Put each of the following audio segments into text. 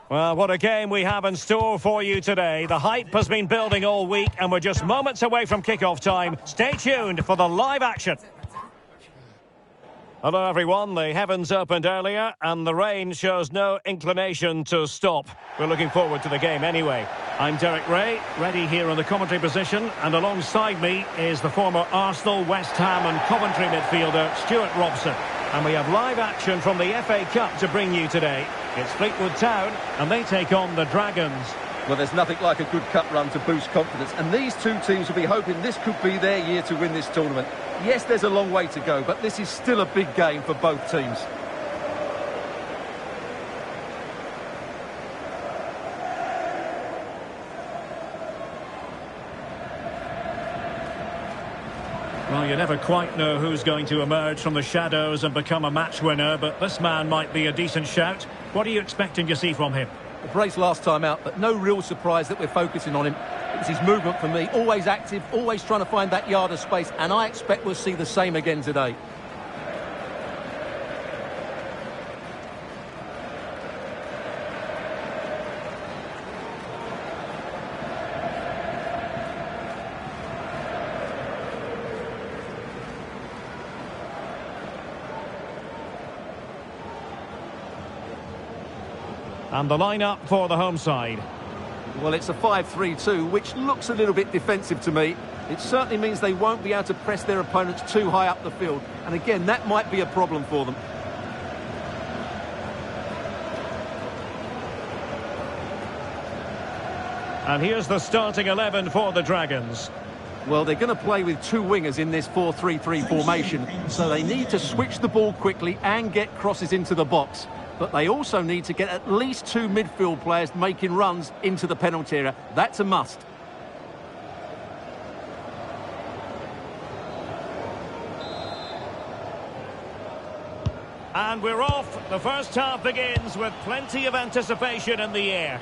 Well, what a game we have in store for you today. The hype has been building all week and we're just moments away from kick-off time. Stay tuned for the live action. Hello everyone, the heavens opened earlier and the rain shows no inclination to stop. We're looking forward to the game anyway. I'm Derek Ray, ready here in the commentary position, and alongside me is the former Arsenal, West Ham and Coventry midfielder Stuart Robson. And we have live action from the FA Cup to bring you today. It's Fleetwood Town and they take on the Dragons. Well, there's nothing like a good cup run to boost confidence, and these two teams will be hoping this could be their year to win this tournament. Yes, there's a long way to go, but this is still a big game for both teams. Well, you never quite know who's going to emerge from the shadows and become a match winner, but this man might be a decent shout. What are you expecting to see from him? The brace last time out, but no real surprise that we're focusing on him. It's his movement for me, always active, always trying to find that yard of space, and I expect we'll see the same again today. And the lineup for the home side. Well, it's a 5-3-2, which looks a little bit defensive to me. It certainly means they won't be able to press their opponents too high up the field. And again, that might be a problem for them. And here's the starting 11 for the Dragons. Well, they're going to play with two wingers in this 4-3-3 formation, so they need to switch the ball quickly and get crosses into the box. But they also need to get at least two midfield players making runs into the penalty area. That's a must. And we're off. The first half begins with plenty of anticipation in the air.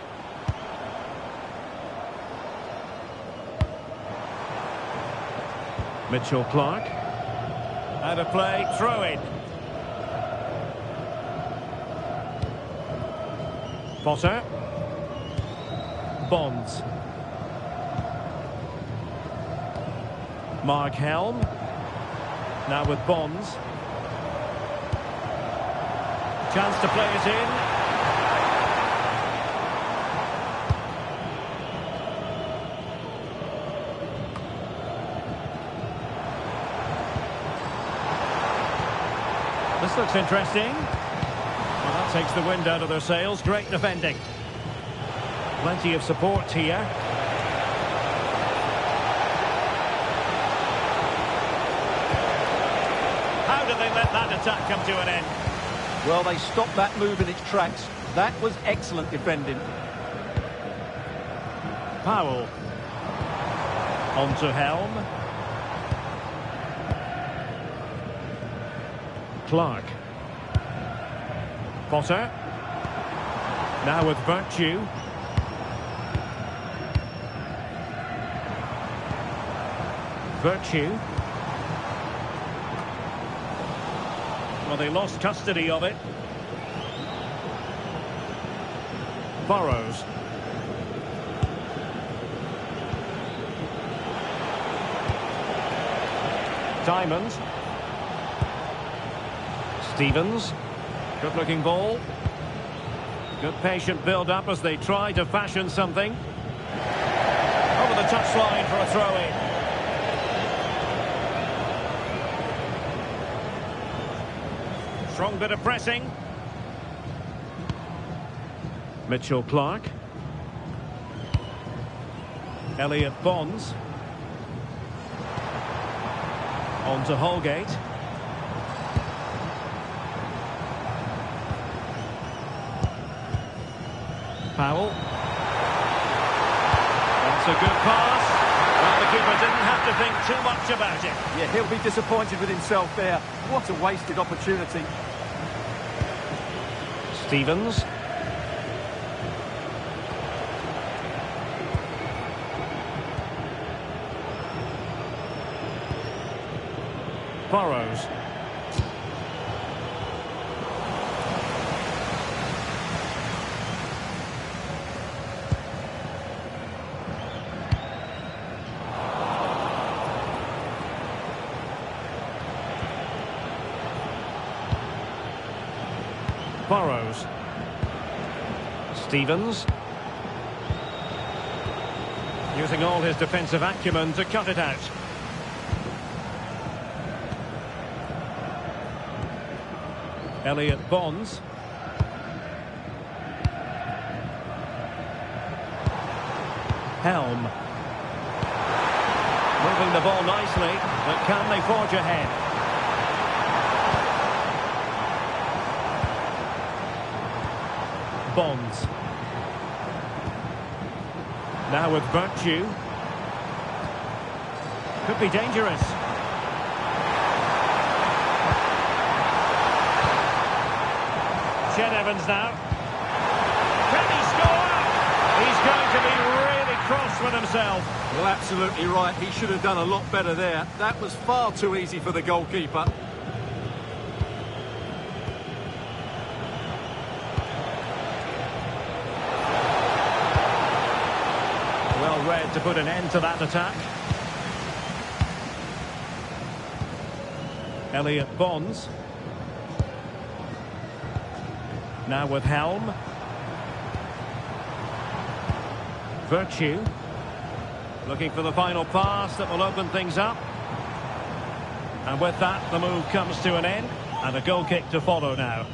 Mitchell Clark. Out of play, throw in. Potter. Bonds. Mark Helm. Now with Bonds. Chance to play it in. This looks interesting. Well, that takes the wind out of their sails. Great defending. Plenty of support here. How did they let that attack come to an end? Well, they stopped that move in its tracks. That was excellent defending. Powell. On to Helm. Clark. Potter. Now with Virtue. Virtue. Well, they lost custody of it. Burrows. Diamond. Stevens. Good-looking ball. Good patient build-up as they try to fashion something. Over the touchline for a throw-in. Strong bit of pressing. Mitchell Clark. Elliot Bonds. On to Holgate. Powell. That's a good pass. Well, the keeper didn't have to think too much about it. Yeah, he'll be disappointed with himself there. What a wasted opportunity. Stevens. Burrows. Burrows. Stevens. Using all his defensive acumen to cut it out. Elliott Bonds. Helm. Moving the ball nicely, but can they forge ahead? Bonds. Now with Virtue. Could be dangerous. Chet Evans now. Can he score? He's going to be really cross with himself. Well, absolutely right. He should have done a lot better there. That was far too easy for the goalkeeper. Well read to put an end to that attack. Elliott Bonds. Now with Helm. Virtue. Looking for the final pass that will open things up. And with that, the move comes to an end. And a goal kick to follow now.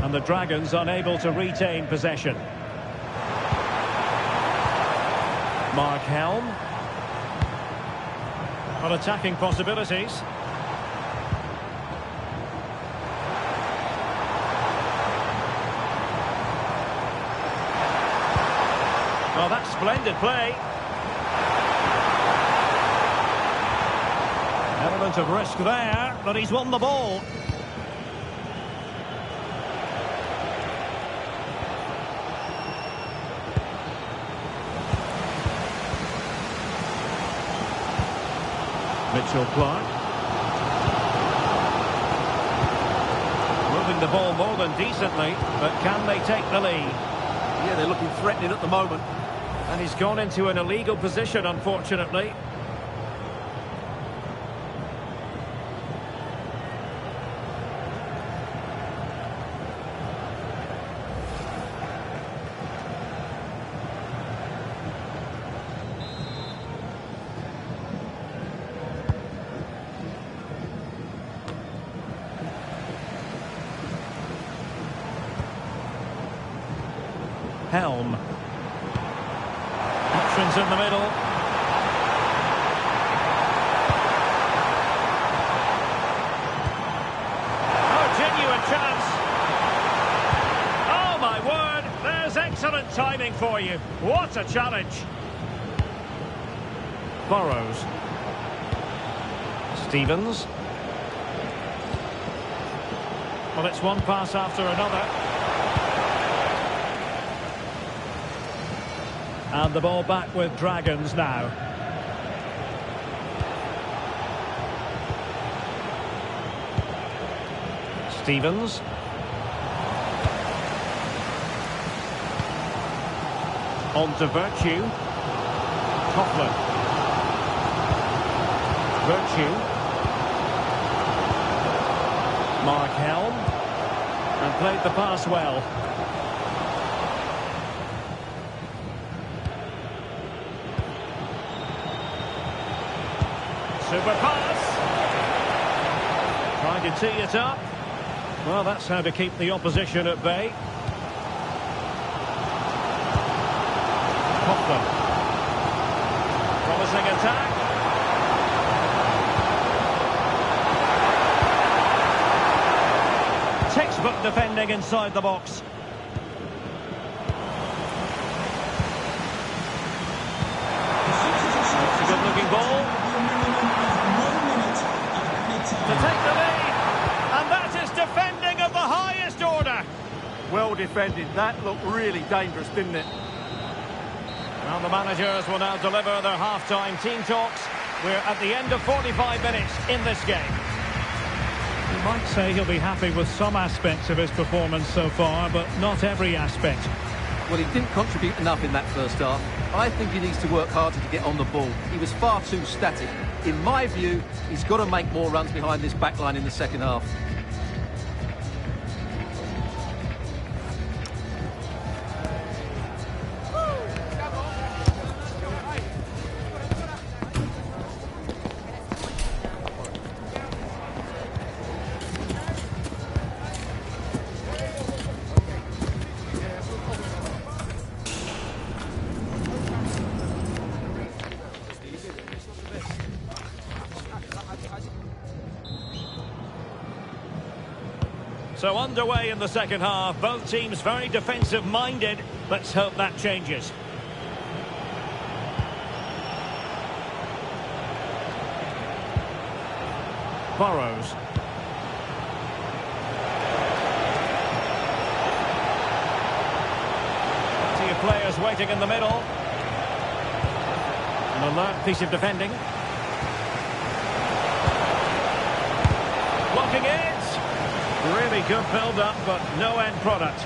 And the Dragons unable to retain possession. Mark Helm. On attacking possibilities. Well, that's splendid play. Element of risk there, but he's won the ball. Mitchell-Clark. Moving the ball more than decently, but can they take the lead? Yeah, they're looking threatening at the moment. And he's gone into an illegal position, unfortunately. Helm. Options in the middle. Oh, genuine chance. Oh, my word. There's excellent timing for you. What a challenge. Burrows. Stevens. Well, it's one pass after another. And the ball back with Dragons now. Stevens. On to Virtue. Coughlin. Virtue. Mark Helm. And played the pass well. Super pass. Trying to tee it up. Well, that's how to keep the opposition at bay. Coughlin. Promising attack. Textbook defending inside the box. It's a good-looking ball. To take the lead, and that is defending of the highest order. Well defended. That looked really dangerous, didn't it? Well, the managers will now deliver their half-time team talks. We're at the end of 45 minutes in this game. Might say he'll be happy with some aspects of his performance so far, but not every aspect. Well, he didn't contribute enough in that first half. I think he needs to work harder to get on the ball. He was far too static. In my view, he's got to make more runs behind this back line in the second half. So underway in the second half, both teams very defensive-minded. Let's hope that changes. Burrows. Plenty of players waiting in the middle. An alert piece of defending. Blocking it. Really good build-up, but no end product.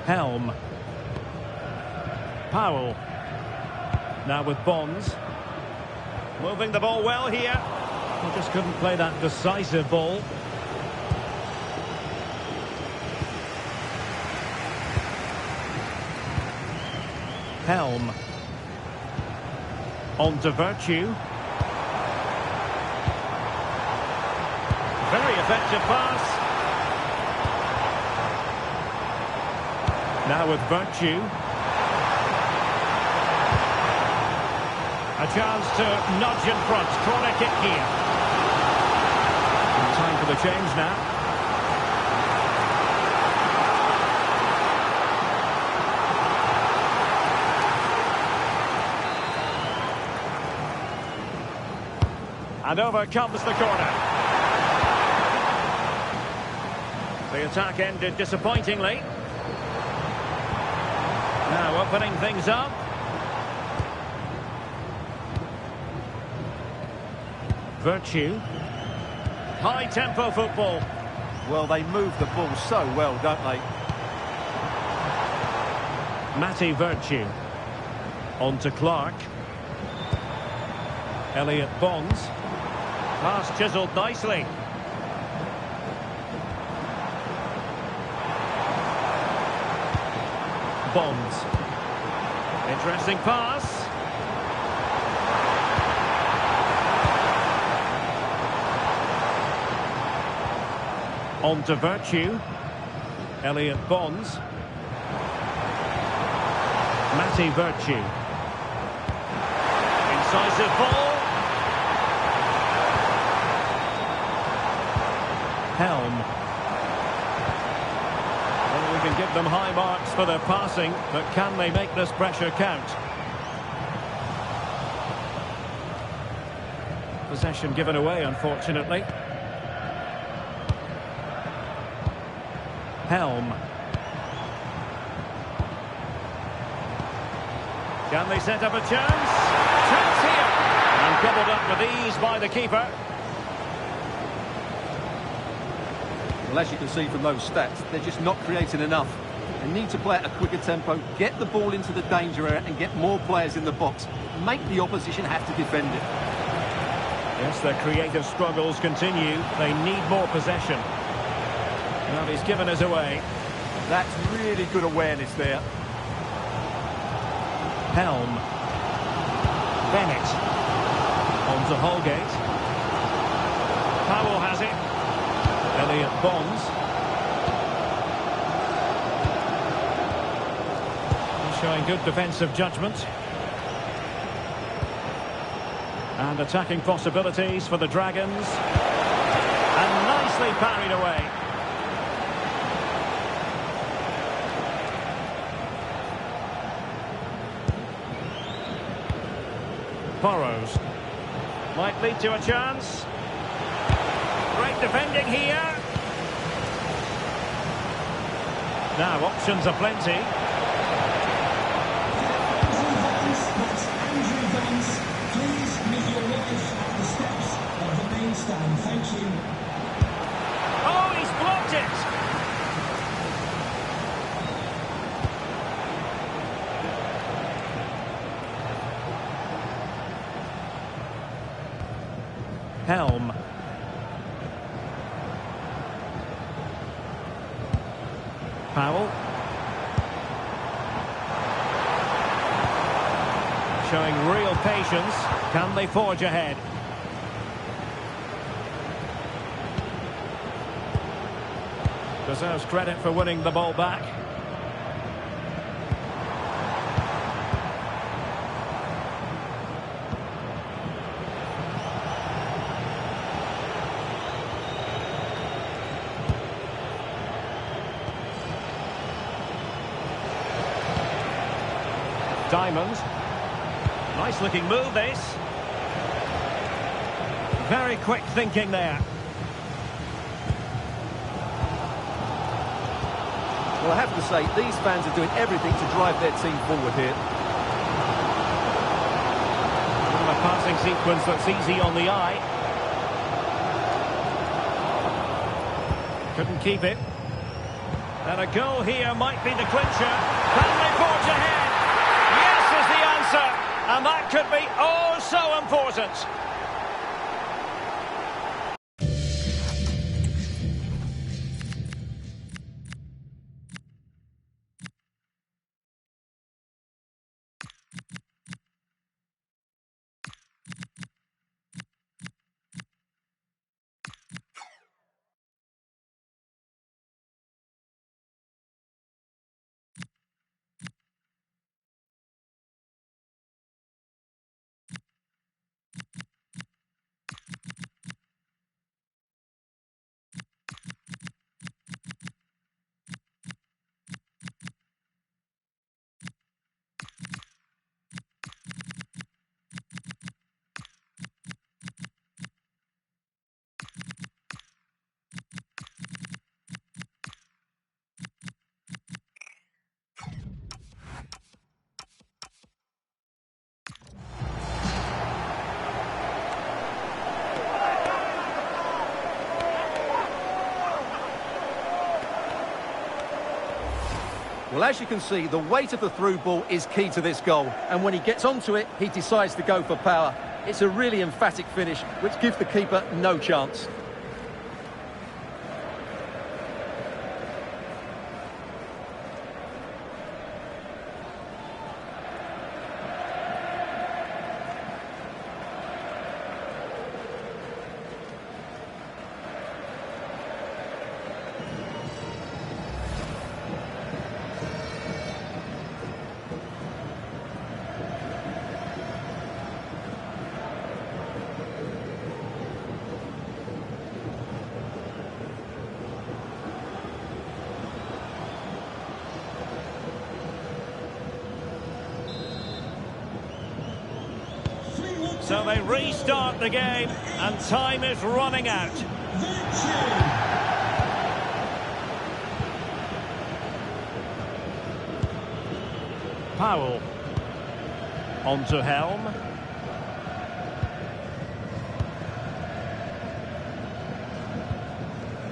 Helm. Powell. Now with Bonds. Moving the ball well here. He just couldn't play that decisive ball. Helm. On to Virtue. Very effective pass. Now with Virtue. A chance to nudge in front. Corner kick here. And time for the change now. And over comes the corner. The attack ended disappointingly. Now opening things up. Virtue. High tempo football. Well, they move the ball so well, don't they? Matty Virtue. On to Clark. Elliot Bonds. Pass chiselled nicely. Bonds. Interesting pass. On to Virtue. Elliot Bonds. Matty Virtue. Incisive ball. Helm. Well, we can give them high marks for their passing, but can they make this pressure count? Possession given away, unfortunately. Helm. Can they set up a chance? Chance here! And gobbled up with ease by the keeper. Well, as you can see from those stats, they're just not creating enough. They need to play at a quicker tempo, get the ball into the danger area and get more players in the box. Make the opposition have to defend it. Yes, their creative struggles continue. They need more possession. Well, he's given us away. That's really good awareness there. Helm. Bennett. On to Holgate. Powell has it. Elliot Bonds. He's showing good defensive judgment. And attacking possibilities for the Dragons. And nicely parried away. Burrows. Might lead to a chance. Great defending here. Now, options are plenty. Thank you. Oh, he's blocked it! Helm. Powell. Showing real patience. Can they forge ahead? Deserves credit for winning the ball back. Diamond. Nice looking move, this. Very quick thinking there. Well, I have to say, these fans are doing everything to drive their team forward here. A passing sequence that's easy on the eye. Couldn't keep it. And a goal here might be the clincher. Can they forge ahead? Yes is the answer. And that could be oh so important. Well, as you can see, the weight of the through ball is key to this goal. And when he gets onto it, he decides to go for power. It's a really emphatic finish, which gives the keeper no chance. So they restart the game, and time is running out. Powell. On to Helm.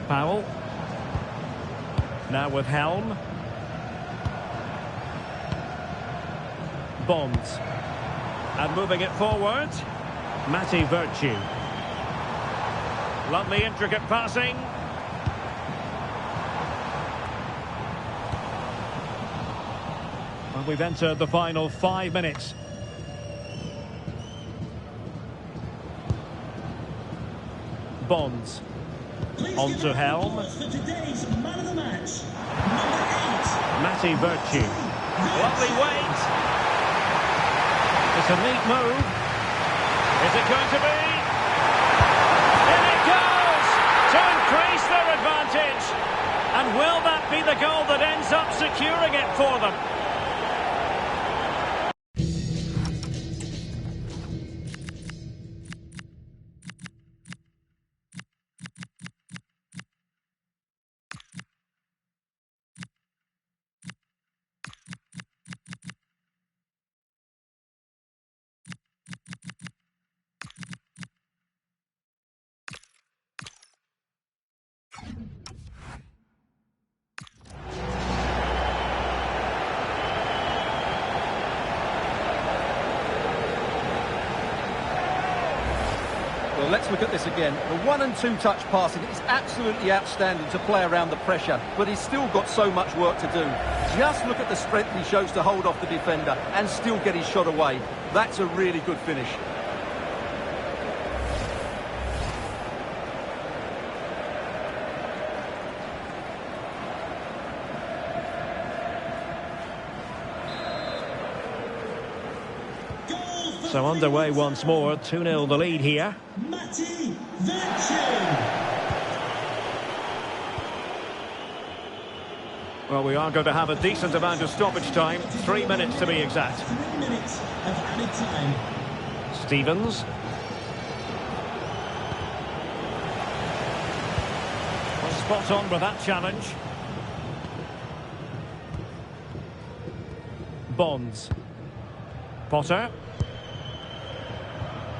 Powell. Now with Helm. Bonds. And moving it forward, Matty Virtue. Lovely intricate passing. Well, we've entered the final 5 minutes. Bonds. On to Helm. Matty Virtue. Lovely weight. It's a neat move. Is it going to be? In it goes! To increase their advantage. And will that be the goal that ends up securing it for them? Let's look at this again. The 1 and 2 touch passing is absolutely outstanding to play around the pressure, but he's still got so much work to do. Just look at the strength he shows to hold off the defender and still get his shot away. That's a really good finish. So underway once more, 2-0 the lead here. Well, we are going to have a decent amount of stoppage time, 3 minutes to be exact. 3 minutes of added time. Stevens. Well, spot on with that challenge. Bonds. Potter.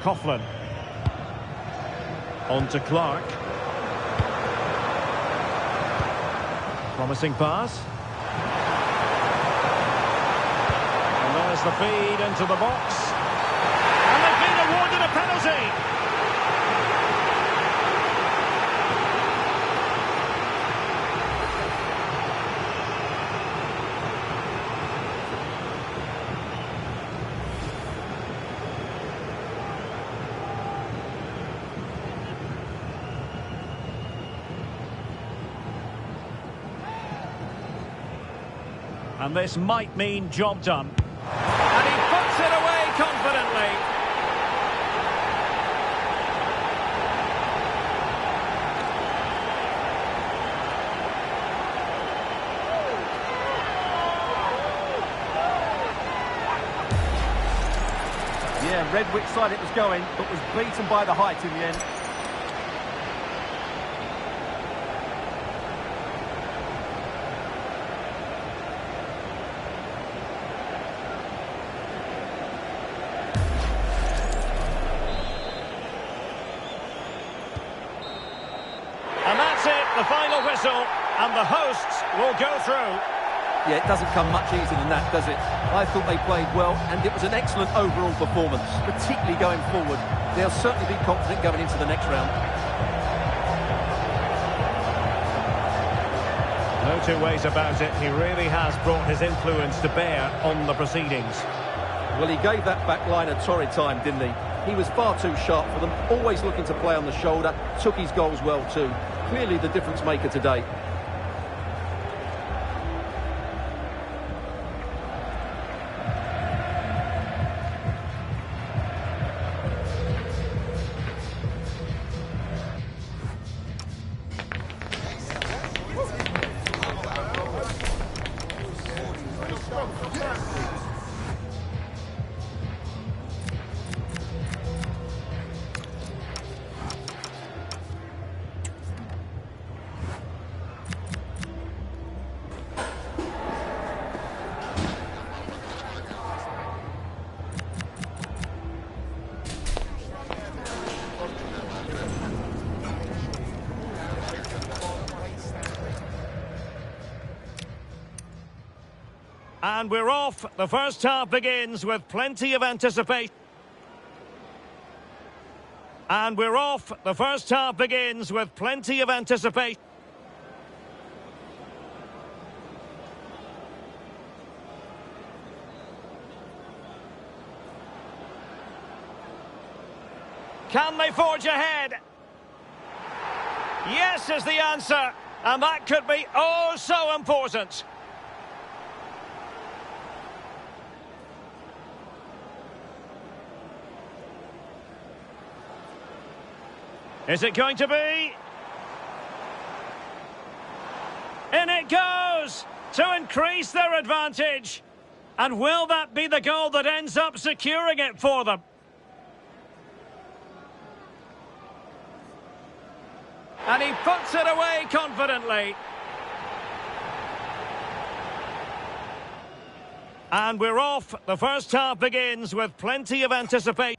Coughlin. On to Clark. Promising pass. And there's the feed into the box. And they've been awarded a penalty. And this might mean job done. And he puts it away confidently. Yeah, read which side it was going, but was beaten by the height in the end. The final whistle, and the hosts will go through. Yeah, it doesn't come much easier than that, does it? I thought they played well, and it was an excellent overall performance, particularly going forward. They'll certainly be confident going into the next round. No two ways about it. He really has brought his influence to bear on the proceedings. Well, he gave that back line a torrid time, didn't he? He was far too sharp for them, always looking to play on the shoulder, took his goals well too. Clearly the difference maker today. And we're off. The first half begins with plenty of anticipation. And we're off. The first half begins with plenty of anticipation. Can they forge ahead? Yes is the answer. And that could be oh so important. Is it going to be? In it goes to increase their advantage. And will that be the goal that ends up securing it for them? And he puts it away confidently. And we're off. The first half begins with plenty of anticipation.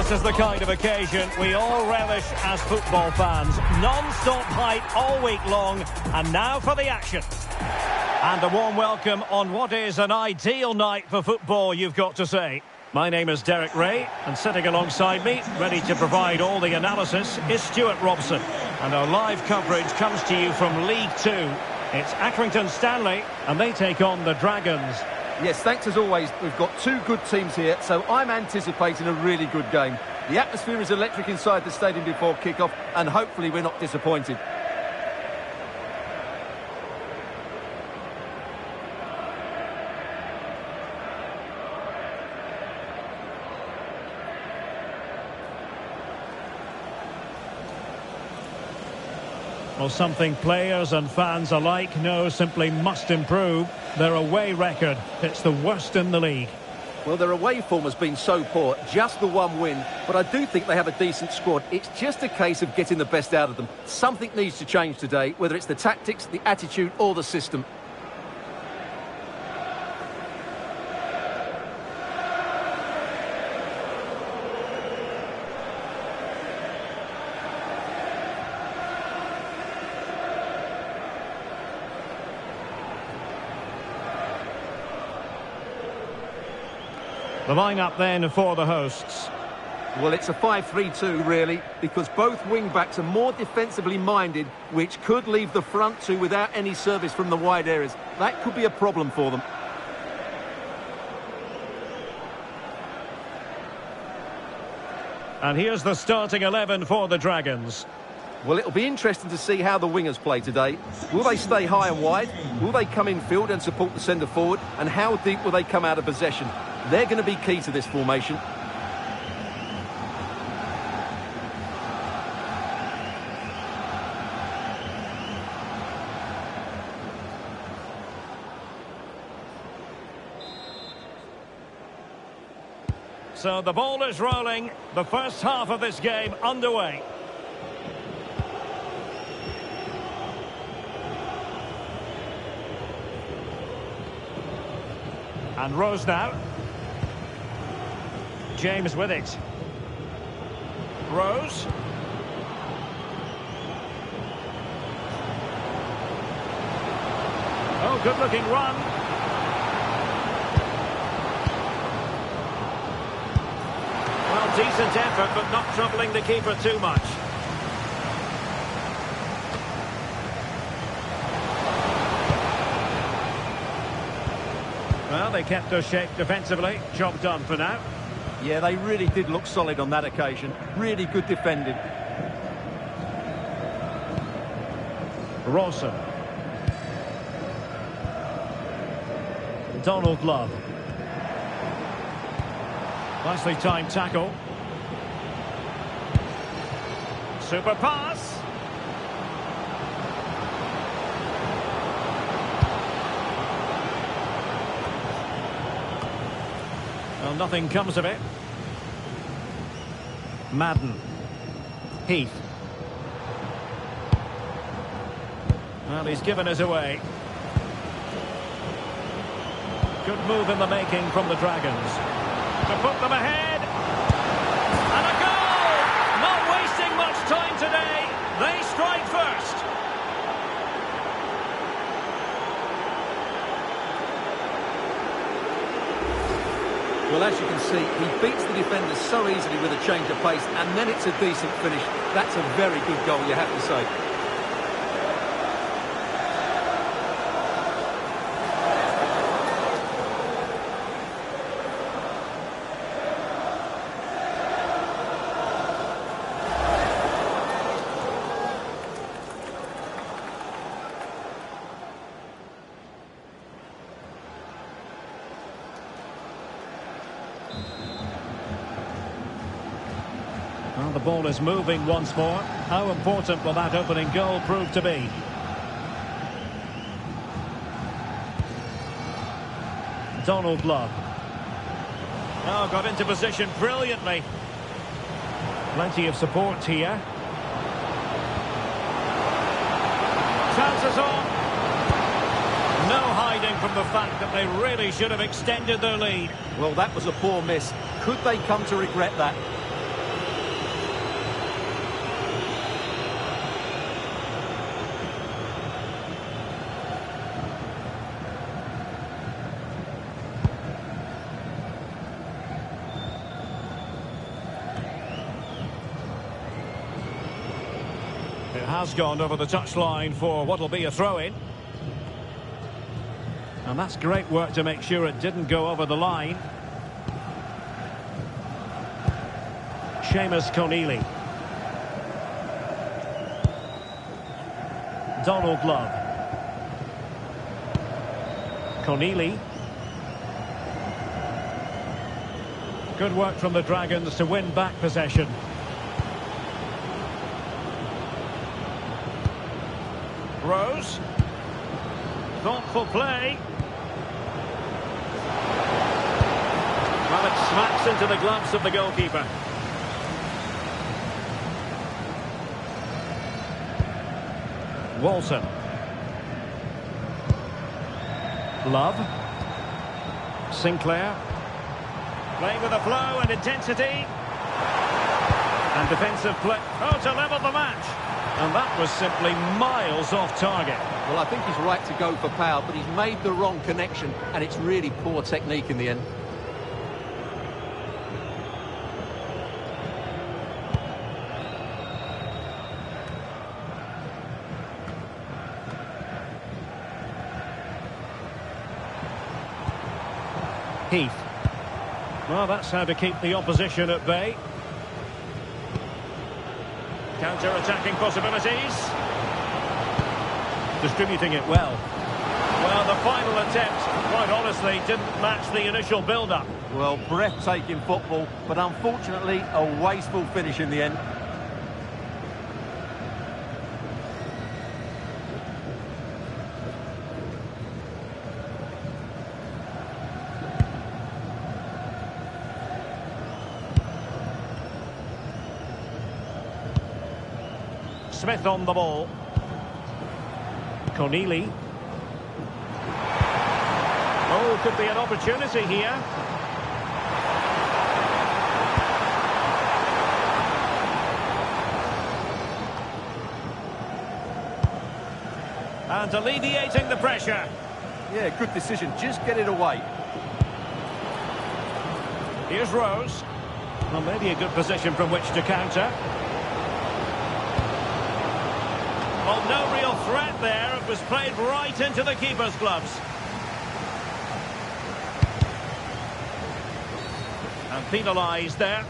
This is the kind of occasion we all relish as football fans. Non-stop hype all week long, and now for the action. And a warm welcome on what is an ideal night for football, you've got to say. My name is Derek Ray, and sitting alongside me, ready to provide all the analysis, is Stuart Robson. And our live coverage comes to you from League Two. It's Accrington Stanley, and they take on the Dragons. Yes, thanks as always. We've got two good teams here, so I'm anticipating a really good game. The atmosphere is electric inside the stadium before kick-off, and hopefully we're not disappointed. Well, something players and fans alike know simply must improve. Their away record, it's the worst in the league. Well, their away form has been so poor, just the one win, but I do think they have a decent squad. It's just a case of getting the best out of them. Something needs to change today, whether it's the tactics, the attitude or the system. The line-up then for the hosts. Well, it's a 5-3-2 really, because both wing-backs are more defensively minded, which could leave the front two without any service from the wide areas. That could be a problem for them. And here's the starting 11 for the Dragons. Well, it'll be interesting to see how the wingers play today. Will they stay high and wide? Will they come in field and support the centre forward? And how deep will they come out of possession? They're going to be key to this formation. So the ball is rolling. The first half of this game underway. And Rose now. James with it. Rose. Oh, good-looking run. Well, decent effort, but not troubling the keeper too much. Well, they kept their shape defensively. Job done for now. Yeah, they really did look solid on that occasion. Really good defending. Rawson. Donald Love. Nicely timed tackle. Super pass. Well, nothing comes of it. Madden. Heath. Well, he's given us away. Good move in the making from the Dragons. To put them ahead. And a goal! Not wasting much time today. They strike first. Well, as you can see, he beats the defenders so easily with a change of pace, and then it's a decent finish. That's a very good goal, you have to say. Well, the ball is moving once more. How important will that opening goal prove to be? Donald Love. Oh, got into position brilliantly. Plenty of support here. Chances on. No hiding from the fact that they really should have extended their lead. Well, that was a poor miss. Could they come to regret that? It has gone over the touchline for what will be a throw-in. And that's great work to make sure it didn't go over the line. Seamus Conneely. Donald Love. Conneely. Good work from the Dragons to win back possession. Rose. Thoughtful play. Well, it smacks into the gloves of the goalkeeper. Walton. Love. Sinclair. Playing with a flow and intensity. And defensive play. Oh, to level the match. And that was simply miles off target. Well, I think he's right to go for power, but he's made the wrong connection, and it's really poor technique in the end. Heath. Well, that's how to keep the opposition at bay. Counter-attacking possibilities. Distributing it well. Well, the final attempt, quite honestly, didn't match the initial build-up. Well, breathtaking football, but unfortunately a wasteful finish in the end. Smith on the ball. Conneely. Oh, could be an opportunity here. And alleviating the pressure. Yeah, good decision. Just get it away. Here's Rose. Well, maybe a good position from which to counter. Well, no real threat there. It was played right into the keeper's gloves. And penalised there.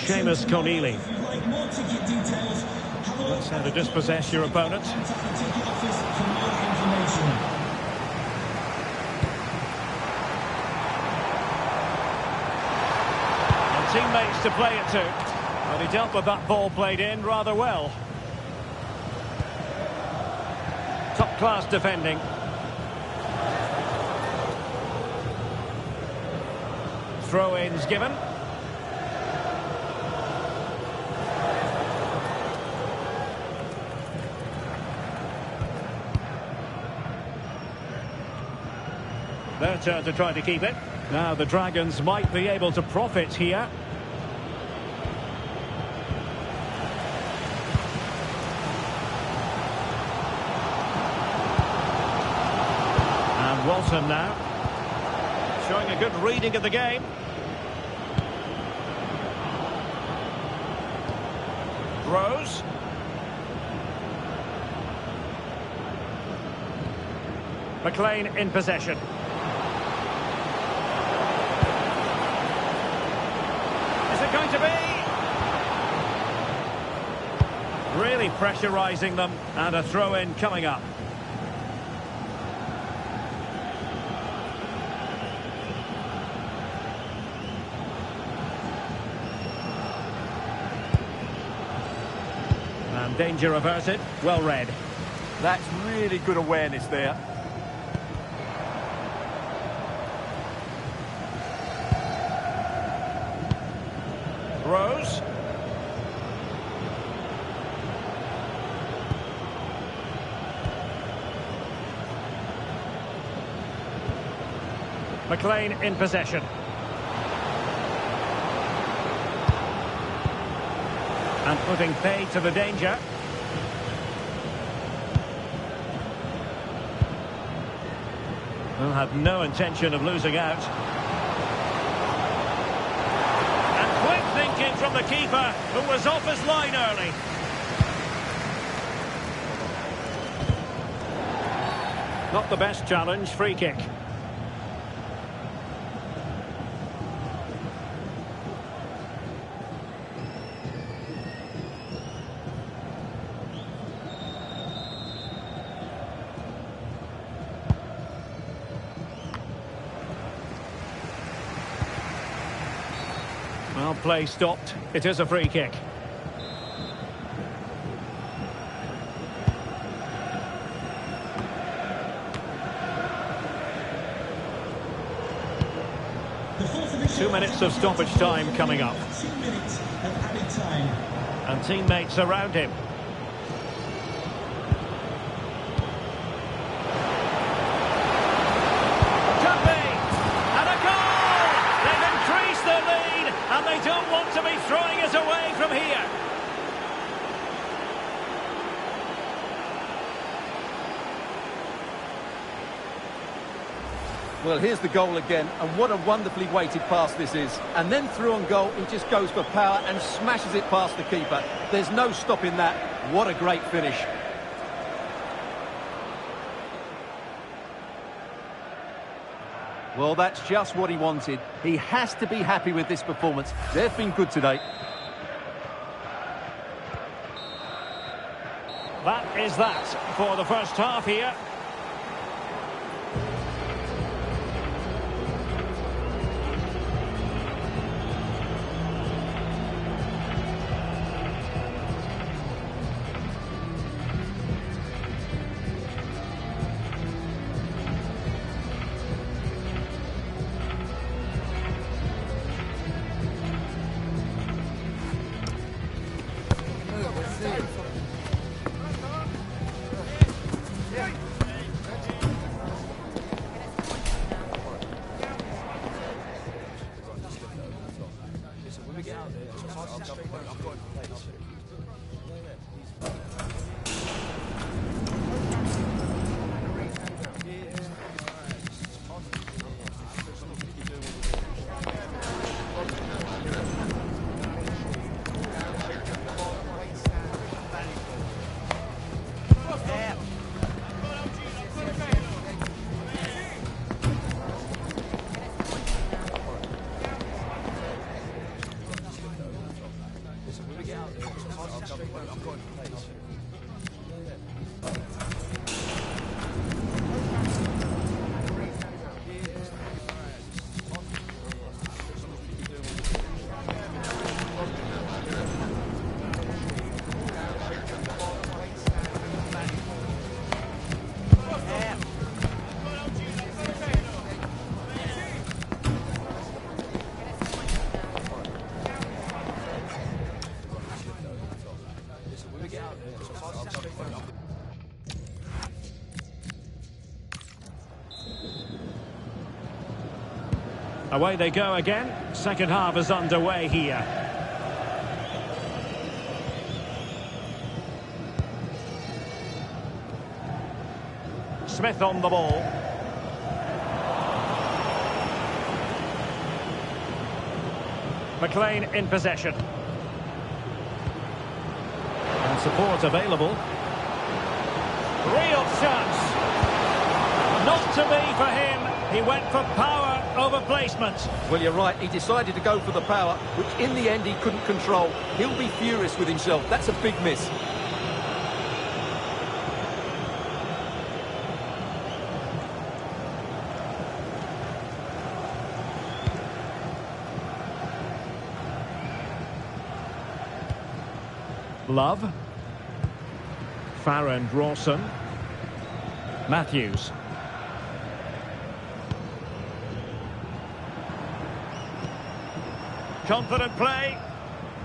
Seamus Conneely. That's how to dispossess your opponent. And teammates to play it to. Well, he dealt with that ball played in rather well. Top-class defending. Throw-ins given. Their turn to try to keep it. Now the Dragons might be able to profit here. And Walton now. Showing a good reading of the game. Rose. McLean in possession. Going to be really pressurising them, and a throw-in coming up. And danger averted. Well read. That's really good awareness there. Rose. McLean in possession. And putting pay to the danger. Well, had no intention of losing out. And quick thinking from the keeper, who was off his line early. Not the best challenge, free kick. Well, play stopped. It is a free kick. The fourth official 2 minutes of stoppage time coming up. 2 minutes of added time. And teammates around him. Could be! And a goal! They've increased their lead, and they don't want to be throwing it away from here. Well, here's the goal again, and what a wonderfully weighted pass this is. And then through on goal, he just goes for power and smashes it past the keeper. There's no stopping that. What a great finish. Well, that's just what he wanted. He has to be happy with this performance. They've been good today. That is that for the first half here. Away they go again. Second half is underway here. Smith on the ball. McLean in possession. And support available. Real chance. Not to be for him. He went for power over placement. Well, you're right. He decided to go for the power, which in the end he couldn't control. He'll be furious with himself. That's a big miss. Love. Farrand Rawson. Matthews. Confident play.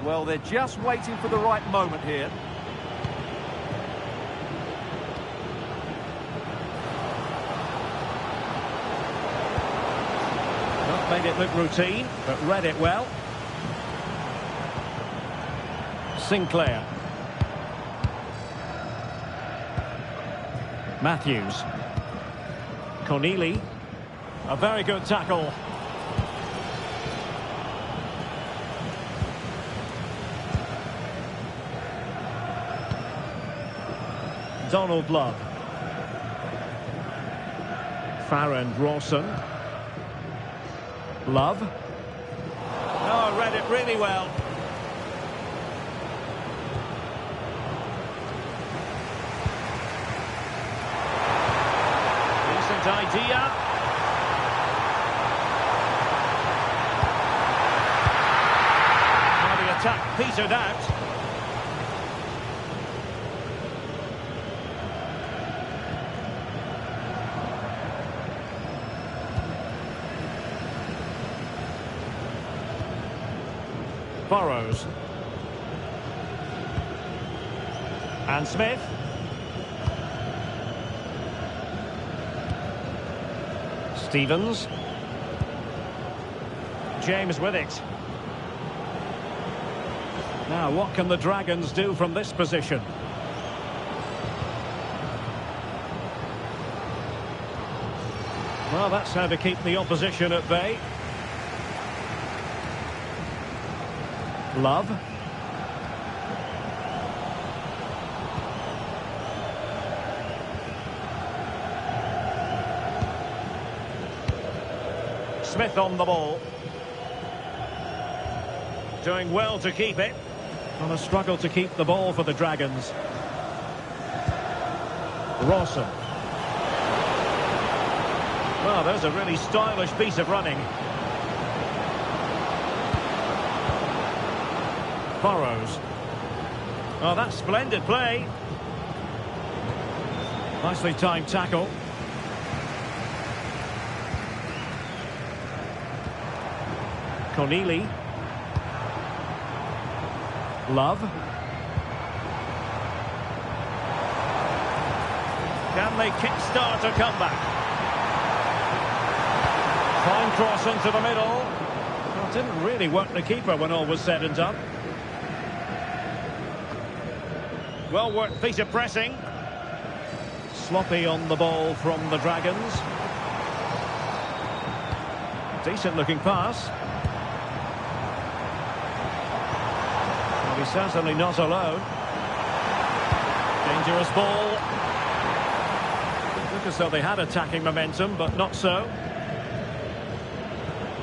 Well, they're just waiting for the right moment here. Made it look routine, but read it well. Sinclair. Matthews. Corneli. A very good tackle. Donald Love. Farrand Rawson. Love. Oh, read it really well. Decent idea. Now the attack petered out. Burrows. And Smith. Stevens. James with it. Now, what can the Dragons do from this position? Well, that's how to keep the opposition at bay. Love. Smith on the ball. Doing well to keep it. On a struggle to keep the ball for the Dragons. Rawson. Well, there's a really stylish piece of running. Burrows. Oh, that's splendid play. Nicely timed tackle. Corneli. Love. Can they kickstart a comeback? Fine cross into the middle. Well, it didn't really work the keeper when all was said and done. Well worked piece of pressing. Sloppy on the ball from the Dragons. Decent looking pass. Well, he's certainly not alone. Dangerous ball. Look as though they had attacking momentum, but not so.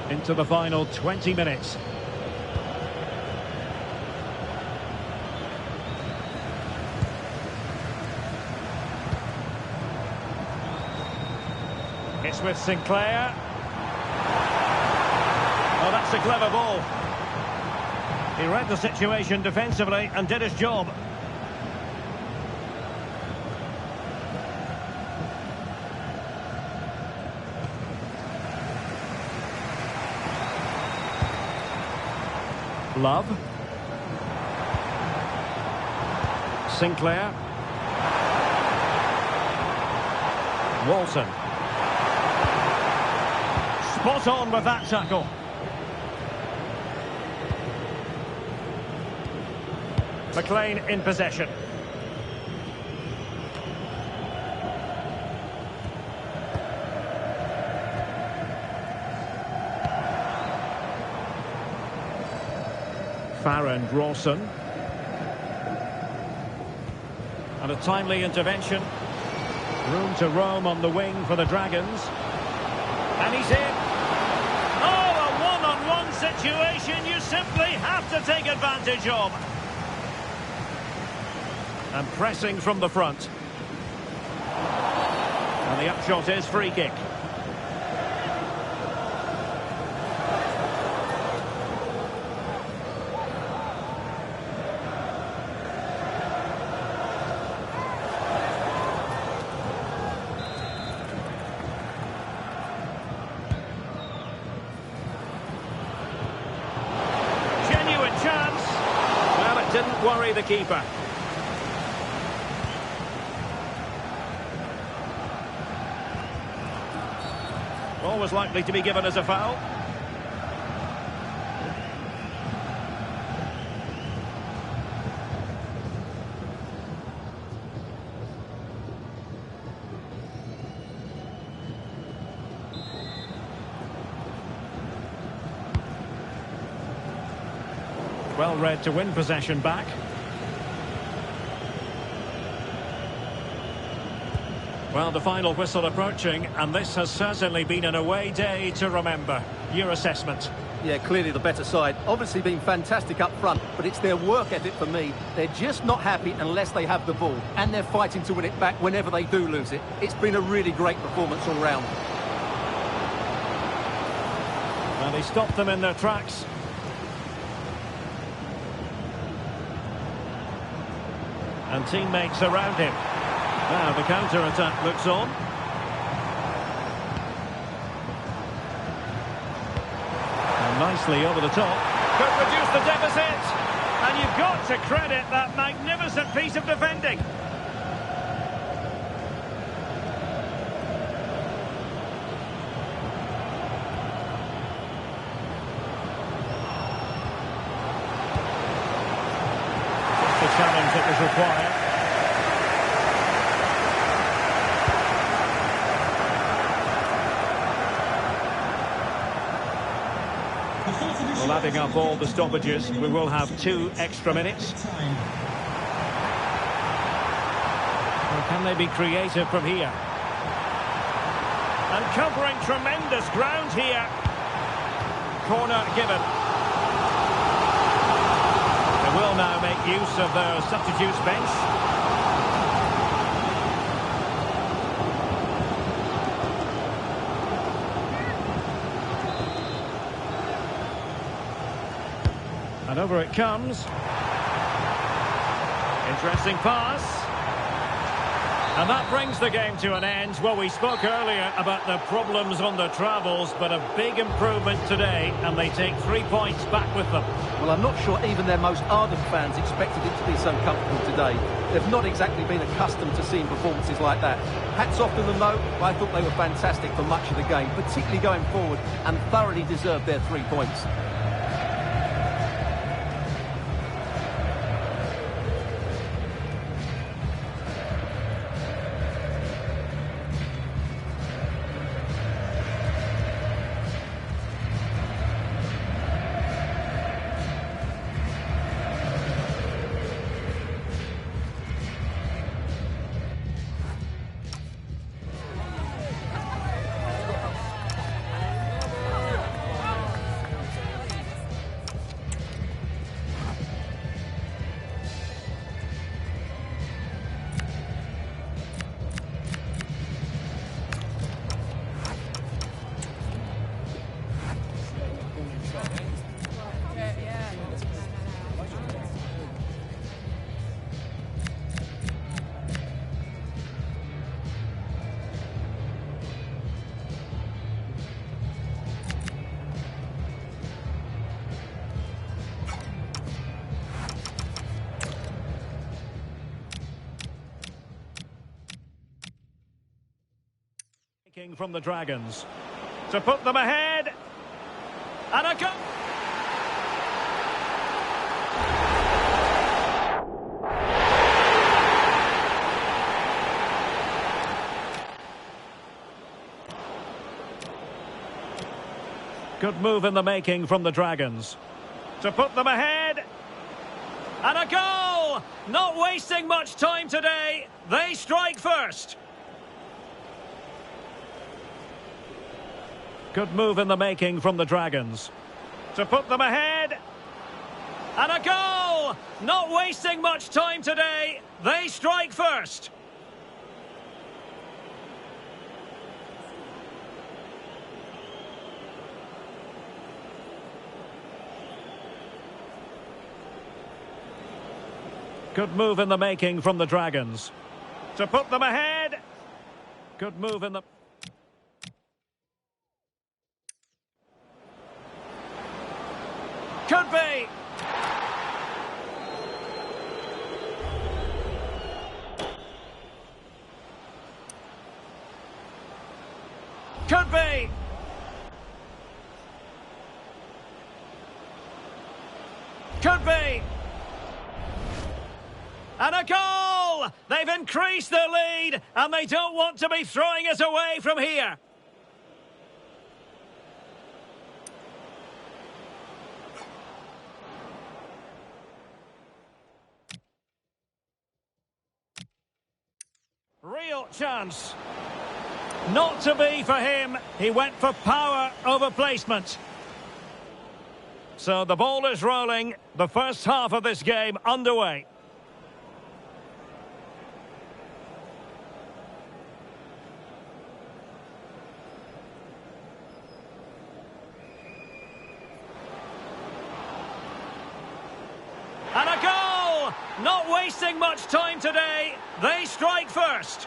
Into the final 20 minutes. It's with Sinclair. Oh, that's a clever ball. He read the situation defensively and did his job. Love. Sinclair. Walton. Spot on with that tackle. McLean in possession. Farrand Rawson. And a timely intervention. Room to roam on the wing for the Dragons. And he's in. Oh, a one-on-one situation you simply have to take advantage of. And pressing from the front. And the upshot is free kick. Genuine chance. Well, it didn't worry the keeper. Always likely to be given as a foul. Well read to win possession back. Well, the final whistle approaching, and this has certainly been an away day to remember. Your assessment? Yeah, clearly the better side. Obviously been fantastic up front, but it's their work ethic for me. They're just not happy unless they have the ball, and they're fighting to win it back whenever they do lose it. It's been a really great performance all round. And he stopped them in their tracks. And teammates around him. Now the counter-attack looks on. And nicely over the top. Could reduce the deficit. And you've got to credit that magnificent piece of defending. Just the challenge that was required. Well, adding up all the stoppages, we will have 2 extra minutes. Well, can they be creative from here? And covering tremendous ground here. Corner given. They will now make use of their substitutes bench. And over it comes. Interesting pass. And that brings the game to an end. Well, we spoke earlier about the problems on the travels, but a big improvement today, and they take 3 points back with them. Well, I'm not sure even their most ardent fans expected it to be so comfortable today. They've not exactly been accustomed to seeing performances like that. Hats off to them, though. I thought they were fantastic for much of the game, particularly going forward, and thoroughly deserved their 3 points. From the Dragons to put them ahead, and a go. Good move in the making from the Dragons to put them ahead, and a goal. Not wasting much time today. They strike first. Good move in the making from the Dragons to put them ahead, and a goal. Not wasting much time today. They strike first. Good move in the making from the Dragons to put them ahead. Good move in the... Could be. Could be. Could be. And a goal! They've increased their lead, and they don't want to be throwing it away from here. Real chance. Not to be for him. He went for power over placement. So the ball is rolling. The first half of this game underway. And a goal! Not wasting much time today. They strike first.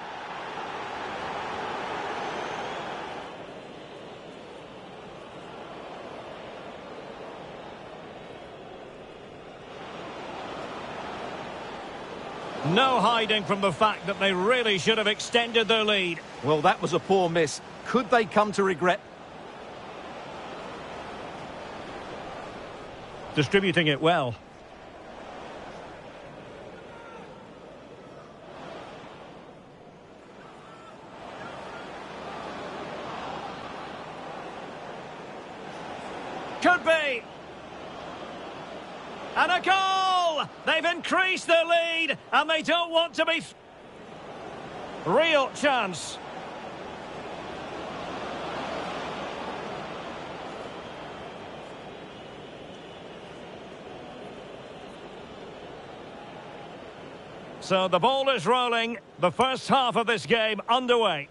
No hiding from the fact that they really should have extended their lead. Well, that was a poor miss. Could they come to regret? Distributing it well. Could be. And a goal! They've increased their lead, and they don't want to be... Real chance. So the ball is rolling. The first half of this game underway.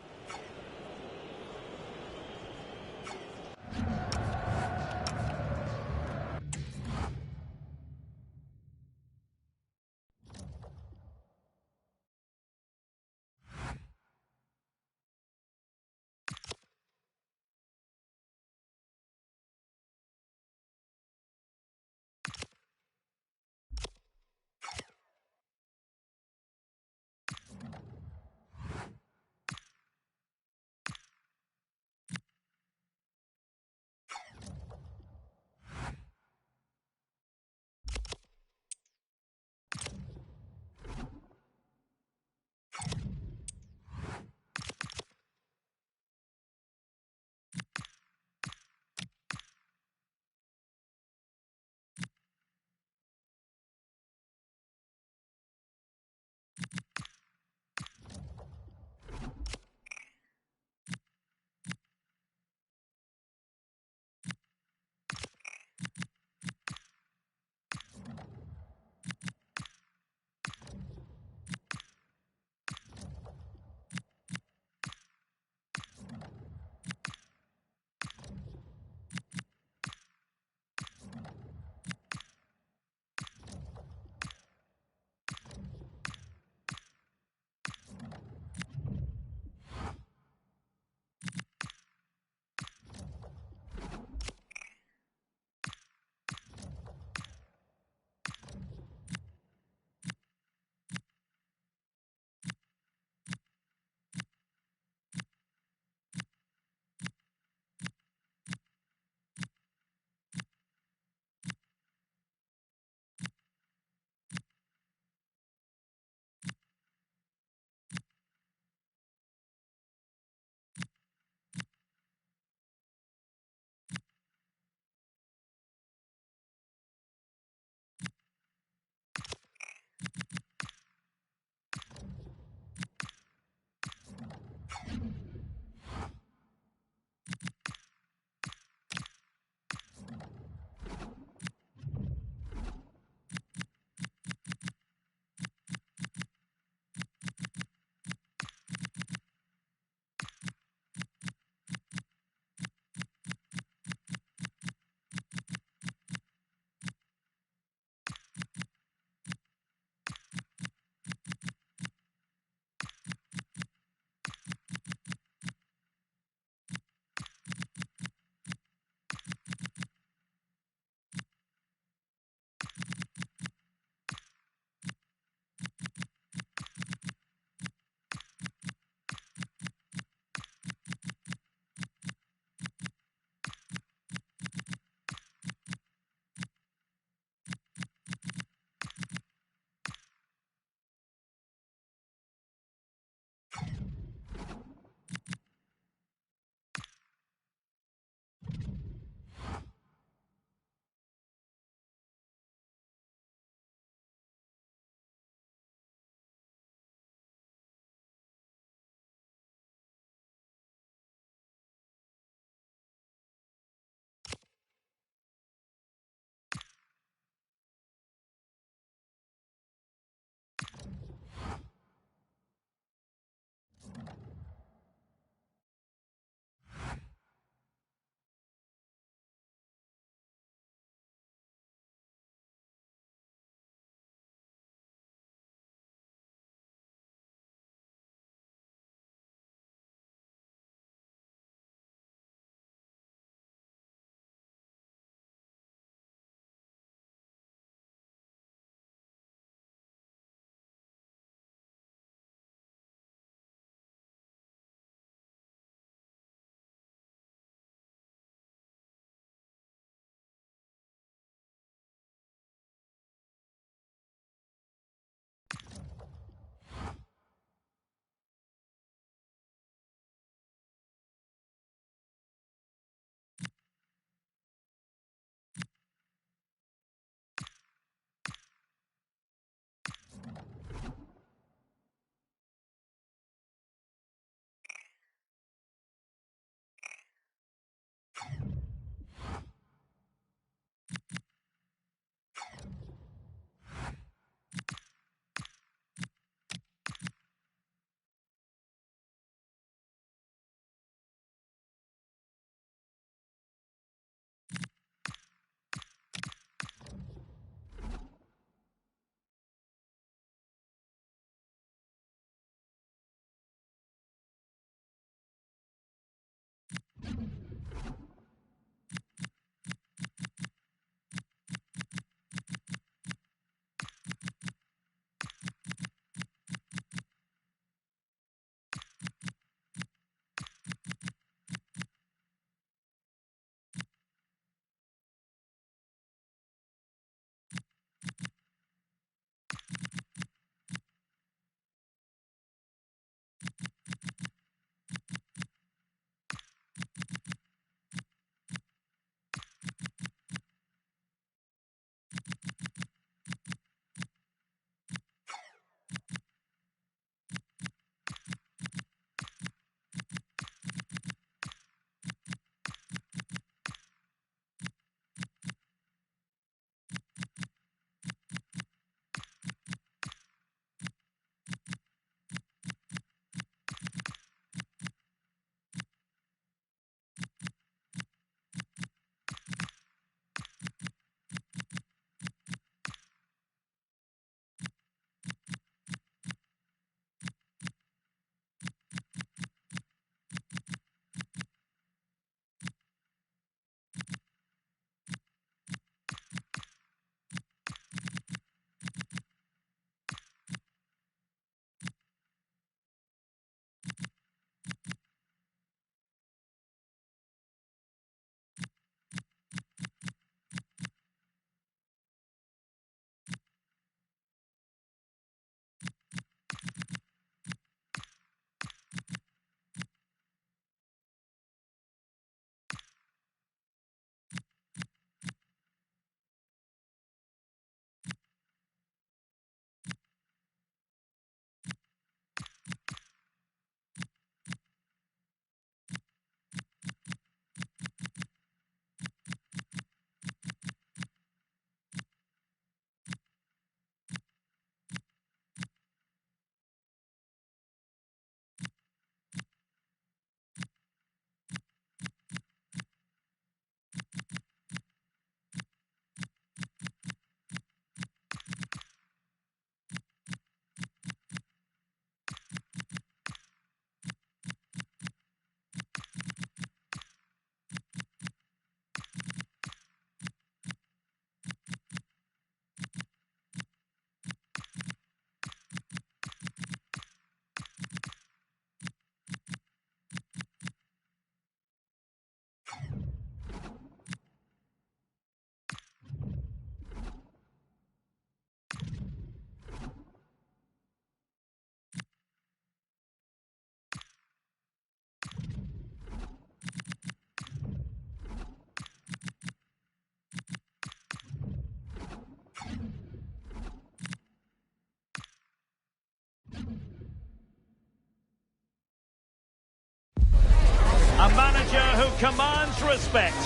commands respect.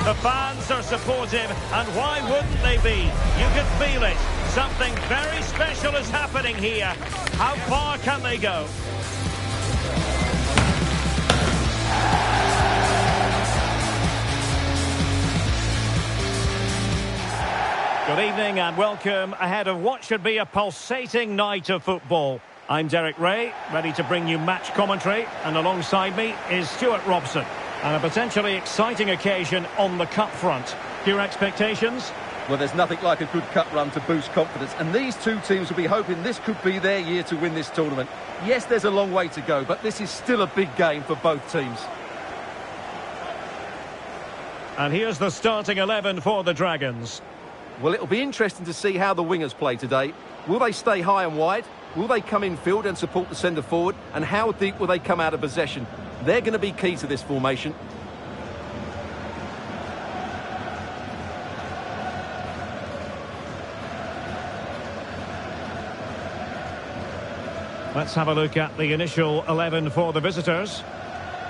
The fans are supportive, and why wouldn't they be? You can feel it. Something very special is happening here. How far can they go? Good evening and welcome ahead of what should be a pulsating night of football. I'm Derek Ray, ready to bring you match commentary, and alongside me is Stuart Robson. And a potentially exciting occasion on the cup front. Your expectations? Well, there's nothing like a good cup run to boost confidence, and these two teams will be hoping this could be their year to win this tournament. Yes, there's a long way to go, but this is still a big game for both teams. And here's the starting 11 for the Dragons. Well, it'll be interesting to see how the wingers play today. Will they stay high and wide? Will they come in field and support the centre forward? And how deep will they come out of possession? They're going to be key to this formation. Let's have a look at the initial 11 for the visitors.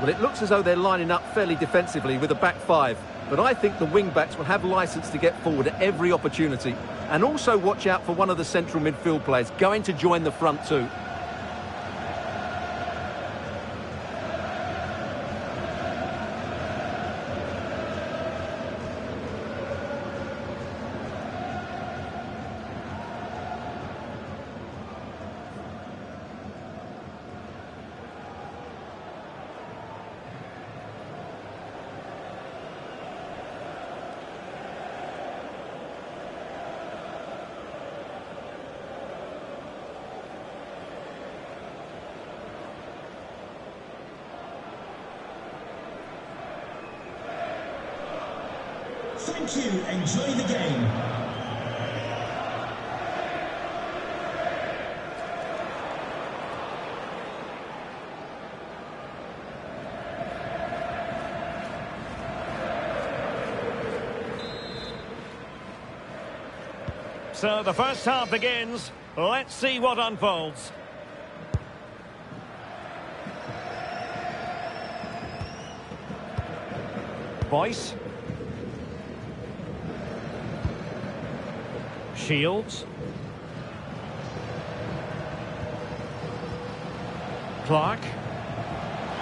Well, it looks as though they're lining up fairly defensively with a back five. But I think the wing-backs will have licence to get forward at every opportunity. And also watch out for one of the central midfield players going to join the front too. Thank you. Enjoy the game. So the first half begins. Let's see what unfolds. Boyce. Shields. Clark.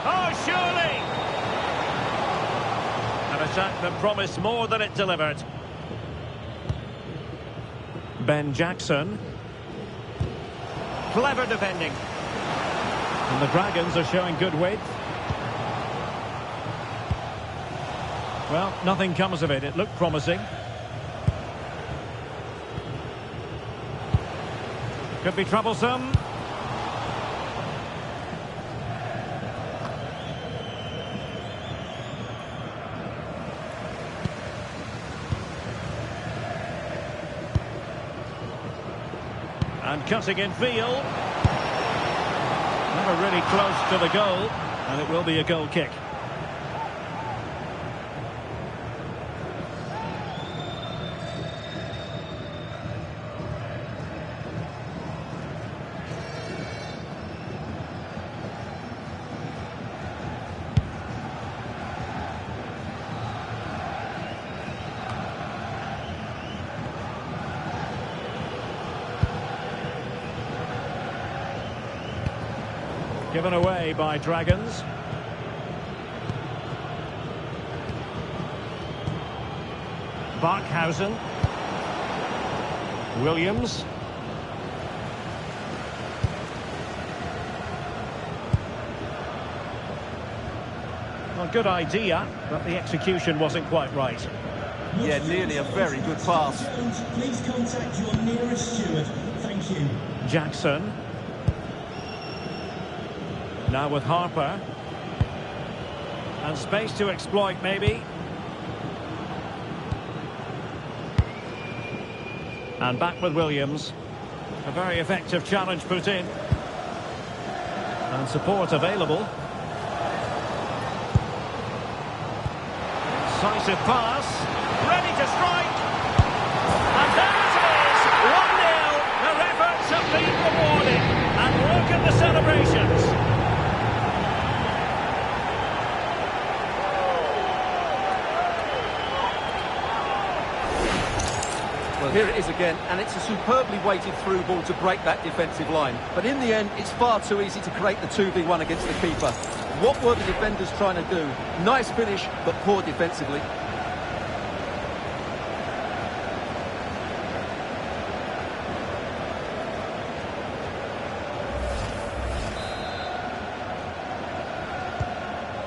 Oh, surely! An attack that promised more than it delivered. Ben Jackson. Clever defending. And the Dragons are showing good width. Well, nothing comes of it. It looked promising. Could be troublesome. And cutting in field. Never really close to the goal. And it will be a goal kick. Given away by Dragons. Barkhausen. Williams. Well, good idea, but the execution wasn't quite right. Yeah, nearly a very good pass. Please contact your nearest steward. Thank you. Jackson. Now with Harper. And space to exploit, maybe. And back with Williams. A very effective challenge put in. And support available. Decisive pass. Ready to strike. And there it is. 1-0. Their efforts have been rewarded. And look at the celebrations. Well, here it is again, and it's a superbly weighted through ball to break that defensive line. But in the end, it's far too easy to create the 2v1 against the keeper. What were the defenders trying to do? Nice finish, but poor defensively.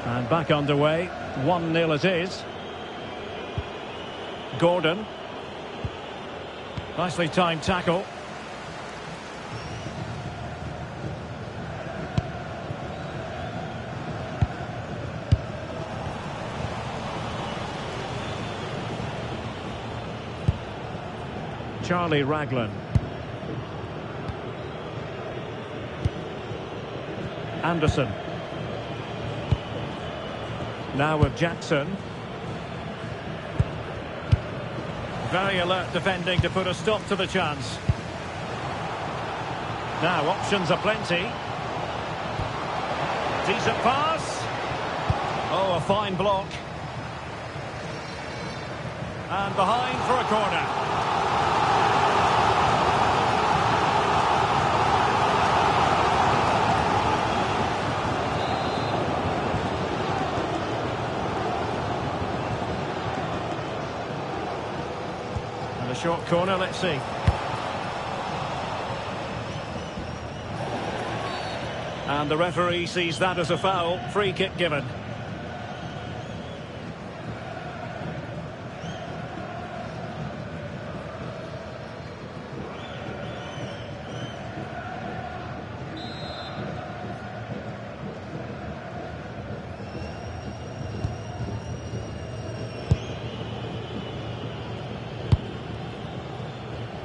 And back underway, 1-0 it is. Gordon. Nicely timed tackle. Charlie Raglan. Anderson. Now with Jackson. Very alert defending to put a stop to the chance. Now options are plenty. Decent pass. Oh, a fine block. And behind for a corner. Short corner, let's see. And the referee sees that as a foul. Free kick given.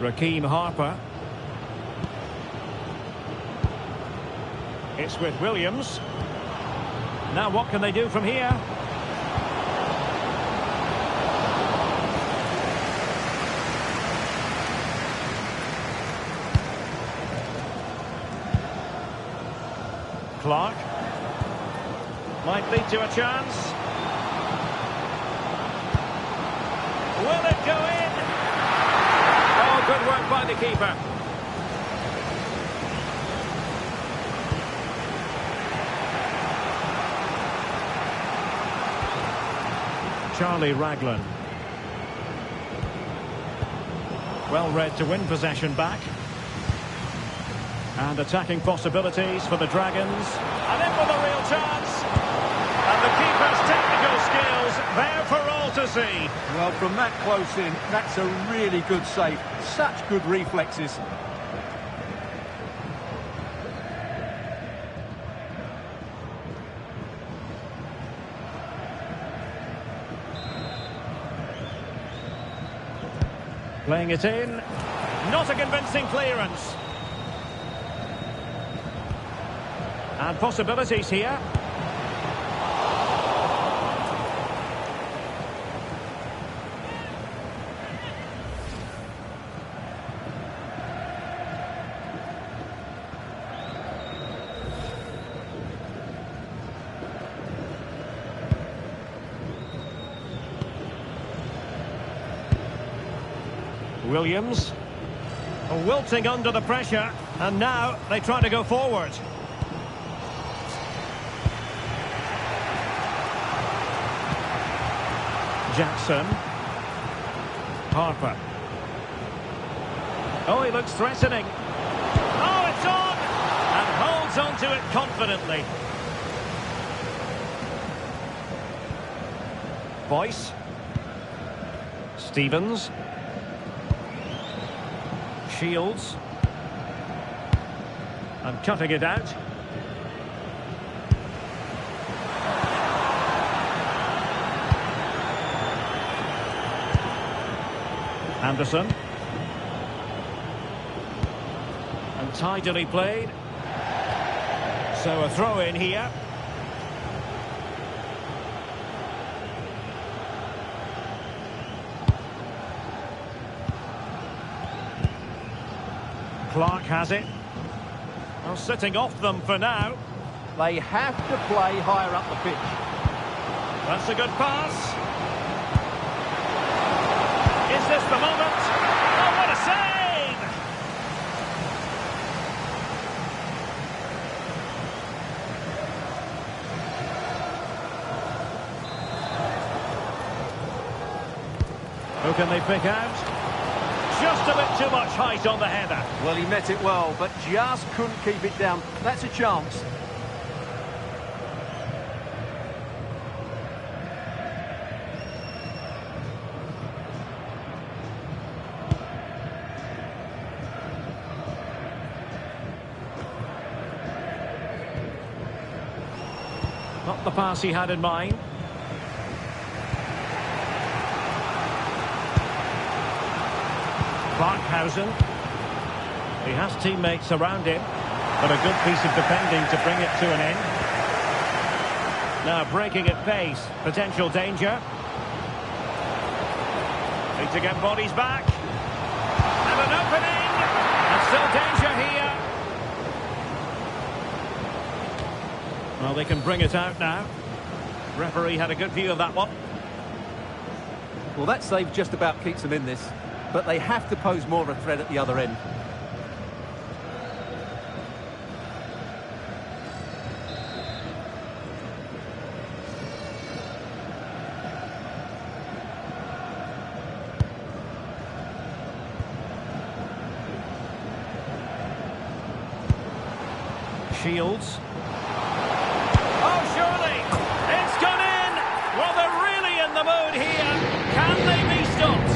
Raheem Harper. It's with Williams. Now what can they do from here? Clark. Might lead to a chance. Will it go in? Good work by the keeper. Charlie Raglan. Well read to win possession back. And attacking possibilities for the Dragons. And in with a real chance. And the keeper's technical skills there for all to see. Well, from that close in, that's a really good save. Such good reflexes. Playing it in. Not a convincing clearance. And possibilities here. Williams. Wilting under the pressure, and now they try to go forward. Jackson. Harper. Oh, he looks threatening. Oh, it's on! And holds on to it confidently. Boyce. Stevens. Shields. And cutting it out. Anderson. And tidily played. So a throw in here. Clark has it. Well, sitting off them for now. They have to play higher up the pitch. That's a good pass. Is this the moment? Oh, Who can they pick out? Just a bit too much height on the header. Well, he met it well, but just couldn't keep it down. That's a chance. Not the pass he had in mind. Barkhausen. He has teammates around him, but a good piece of defending to bring it to an end. Now breaking at pace, potential danger. Need to get bodies back. And an opening! And still danger here. Well, they can bring it out now. Referee had a good view of that one. Well, that save just about keeps them in this, but they have to pose more of a threat at the other end. Shields. Oh, surely! It's gone in! Well, they're really in the mood here. Can they be stopped?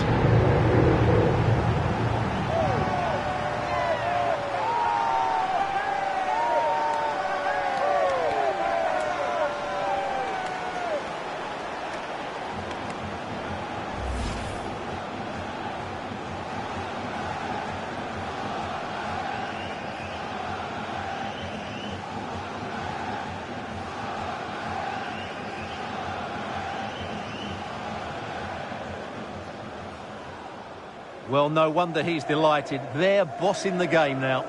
Well, no wonder he's delighted. They're bossing the game now.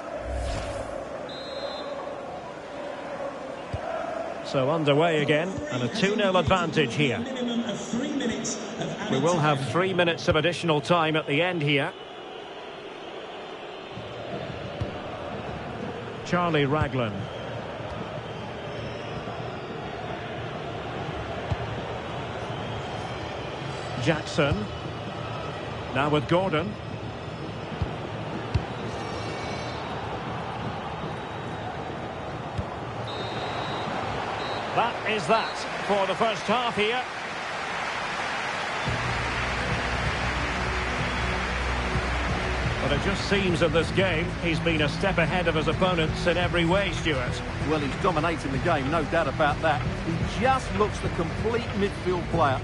So underway again, and a 2-0 advantage here. Minimum of 3 minutes of added We will time. have 3 minutes of additional time at the end here. Charlie Raglan. Jackson. Now with Gordon. That is that for the first half here. But it just seems in this game he's been a step ahead of his opponents in every way, Stuart. Well, he's dominating the game, no doubt about that. He just looks the complete midfield player.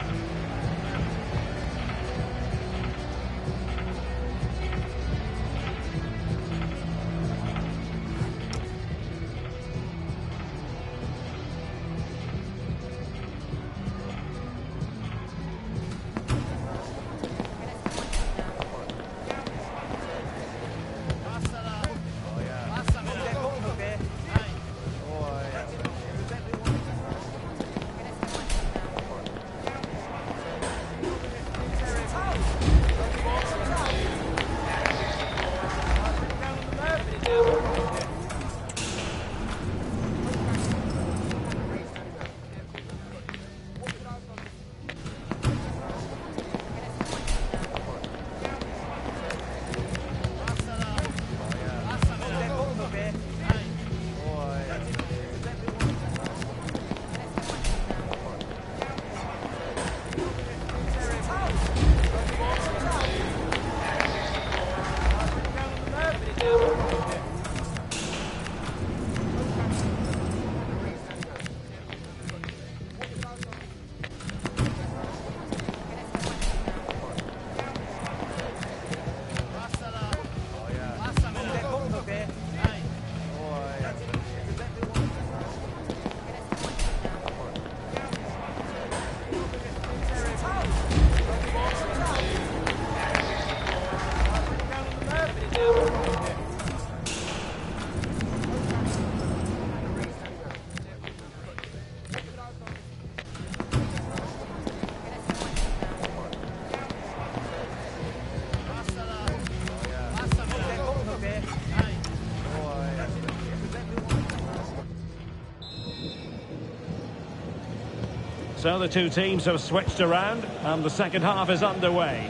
So the two teams have switched around and the second half is underway.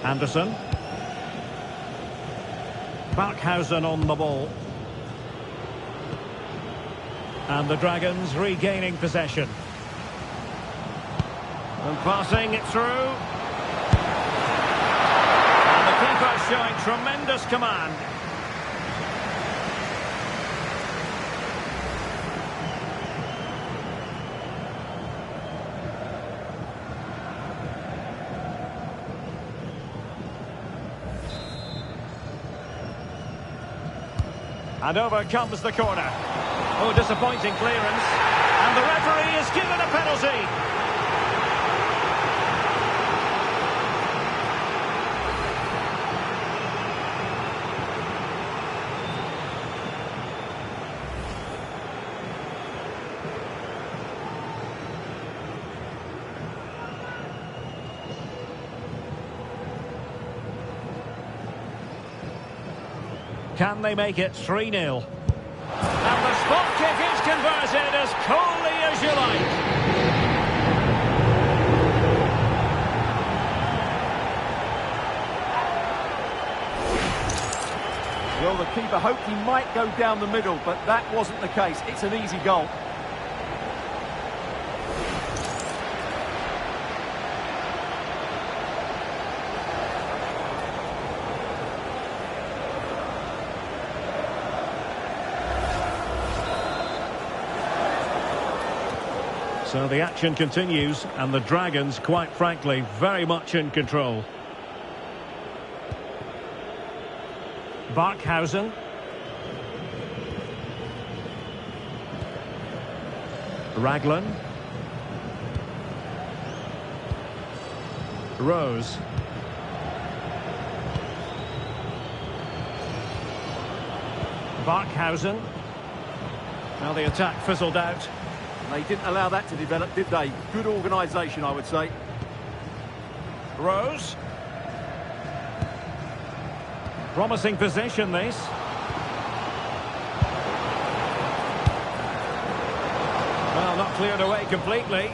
Anderson. Barkhausen on the ball. And the Dragons regaining possession. And passing it through. And the keeper showing tremendous command. And over comes the corner. Oh, disappointing clearance. And the referee is given a penalty. Can they make it 3-0? And the spot kick is converted as coolly as you like. Well, the keeper hoped he might go down the middle, but that wasn't the case. It's an easy goal. So the action continues, and the Dragons, quite frankly, very much in control. Barkhausen. Raglan. Rose. Barkhausen. Now the attack fizzled out. They didn't allow that to develop, did they? Good organisation, I would say. Rose. Promising position, this. Well, not cleared away completely.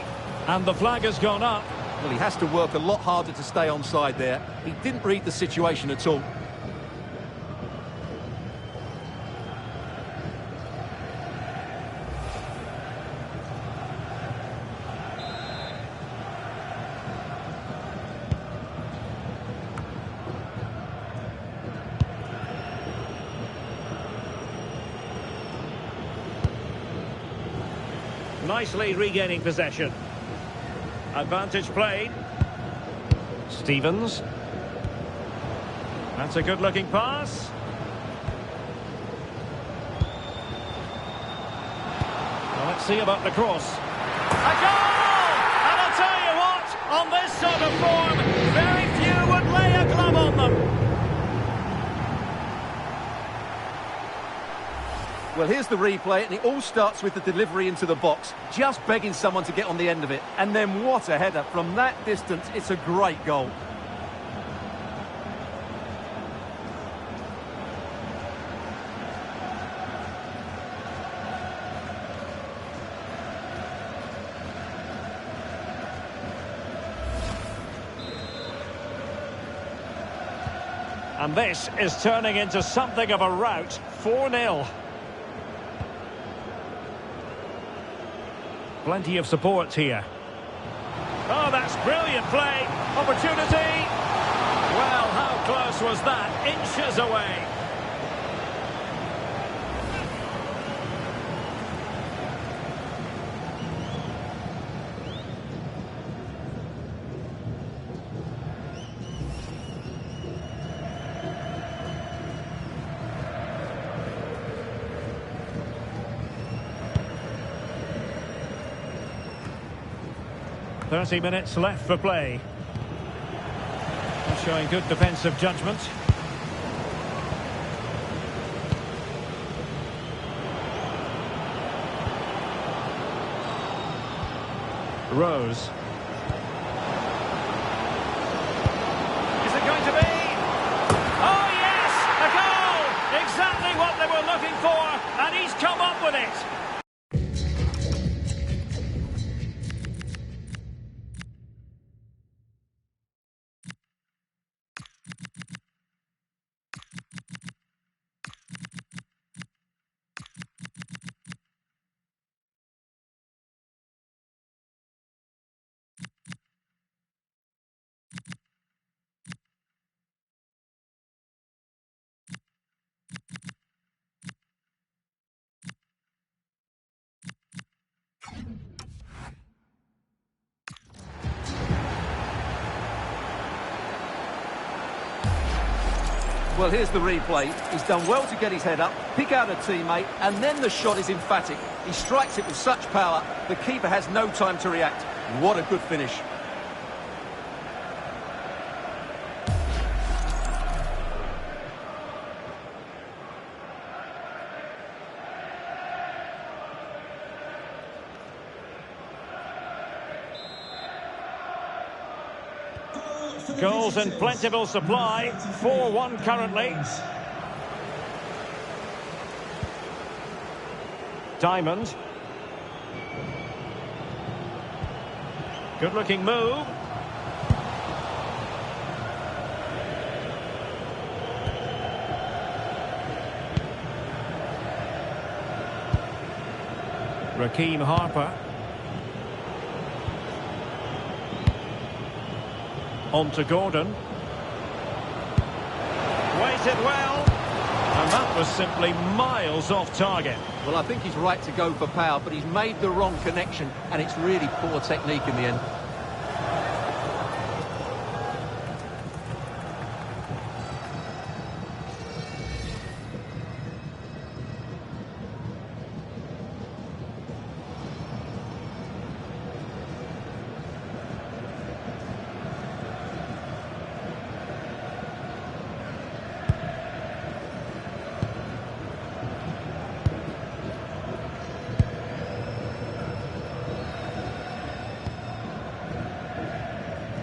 And the flag has gone up. Well, he has to work a lot harder to stay onside there. He didn't read the situation at all. Nicely regaining possession. Advantage played. Stevens. That's a good-looking pass. Well, let's see about the cross. A goal! And I'll tell you what, on this sort of form, very few would lay a glove on them. Well, here's the replay, and it all starts with the delivery into the box. Just begging someone to get on the end of it. And then what a header. From that distance, it's a great goal. And this is turning into something of a rout. 4-0. Plenty of support here. Oh, that's brilliant play. Opportunity. Well, how close was that? Inches away. .30 minutes left for play. Showing good defensive judgment. Rose. Is it going to be? Oh yes! A goal! Exactly what they were looking for, and he's come up with it. Well, here's the replay. He's done well to get his head up, pick out a teammate, and then the shot is emphatic. He strikes it with such power, the keeper has no time to react. What a good finish. Goals in plentiful supply, 4-1 currently. Diamond. Good looking move. Raheem Harper. On to Gordon. Weighted well. And that was simply miles off target. Well, I think he's right to go for power, but he's made the wrong connection, and it's really poor technique in the end.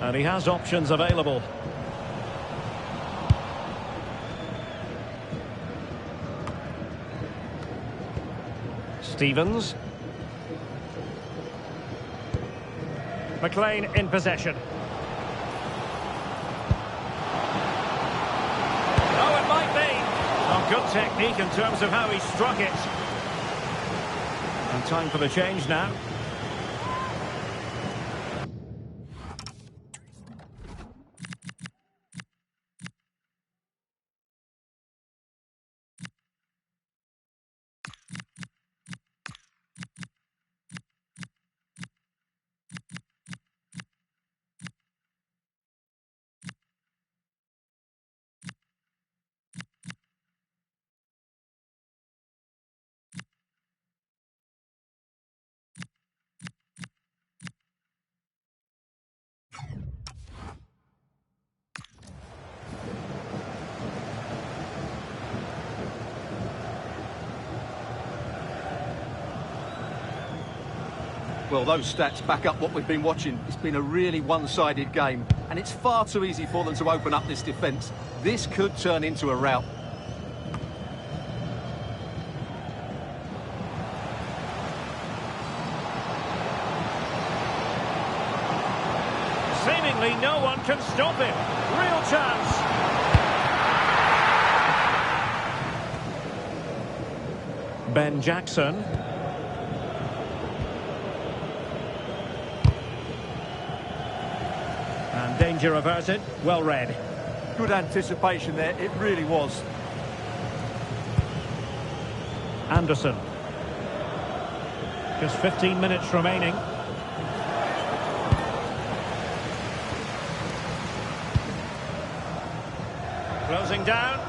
And he has options available. Stevens. McLean in possession. Oh, it might be. Oh, good technique in terms of how he struck it. And time for the change now. Well, those stats back up what we've been watching. It's been a really one-sided game, and it's far too easy for them to open up this defence. This could turn into a rout. Seemingly no one can stop him. Real chance. Ben Jackson. And danger averted. Well read. Good anticipation there, it really was. Anderson. Just 15 minutes remaining. Closing down.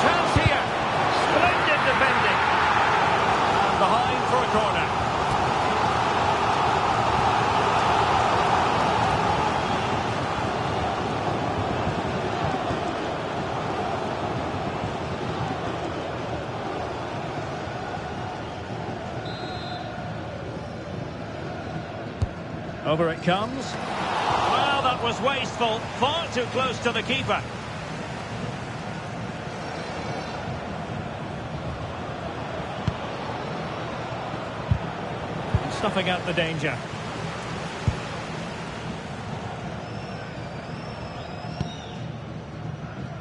Chance here. Splendid defending. And behind for a corner. Over it comes. Well, that was wasteful. Far too close to the keeper. Snuffing out the danger.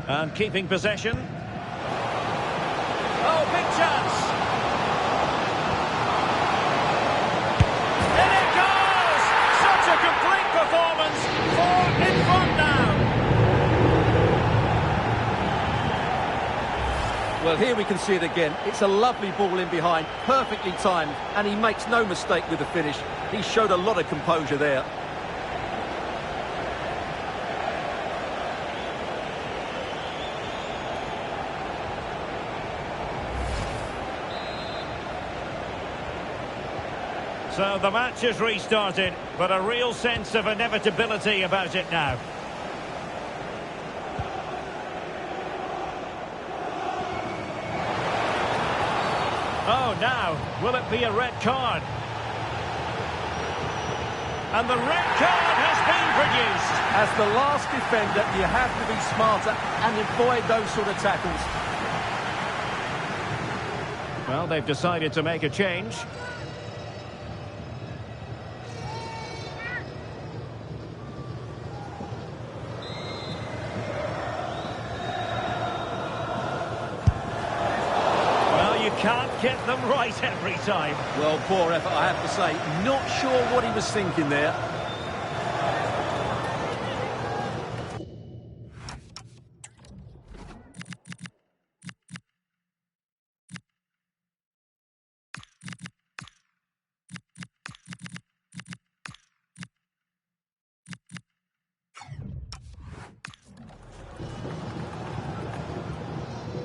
And keeping possession. Oh, big chance. In it goes! Such a complete performance. 4 in front now. Well, here we can see it again. It's a lovely ball in behind, perfectly timed, and he makes no mistake with the finish. He showed a lot of composure there. So the match has restarted, but a real sense of inevitability about it now. Oh, now, will it be a red card? And the red card has been produced. As the last defender, you have to be smarter and avoid those sort of tackles. Well, they've decided to make a change. Can't get them right every time. Well, poor effort, I have to say. Not sure what he was thinking there.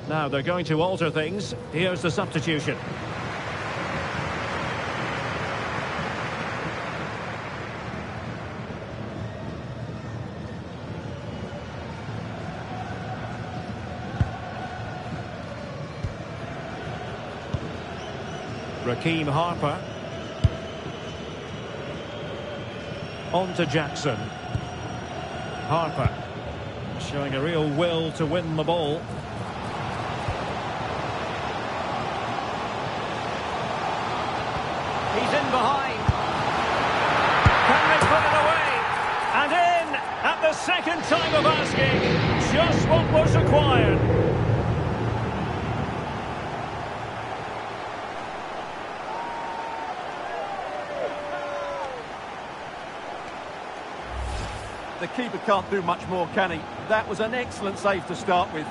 Now they're going to alter things. Here's the substitution. Raheem Harper. On to Jackson. Harper. Showing a real will to win the ball. He's in behind. Can they put it away? And in at the second time of asking. Just what was required. The keeper can't do much more, can he? That was an excellent save to start with.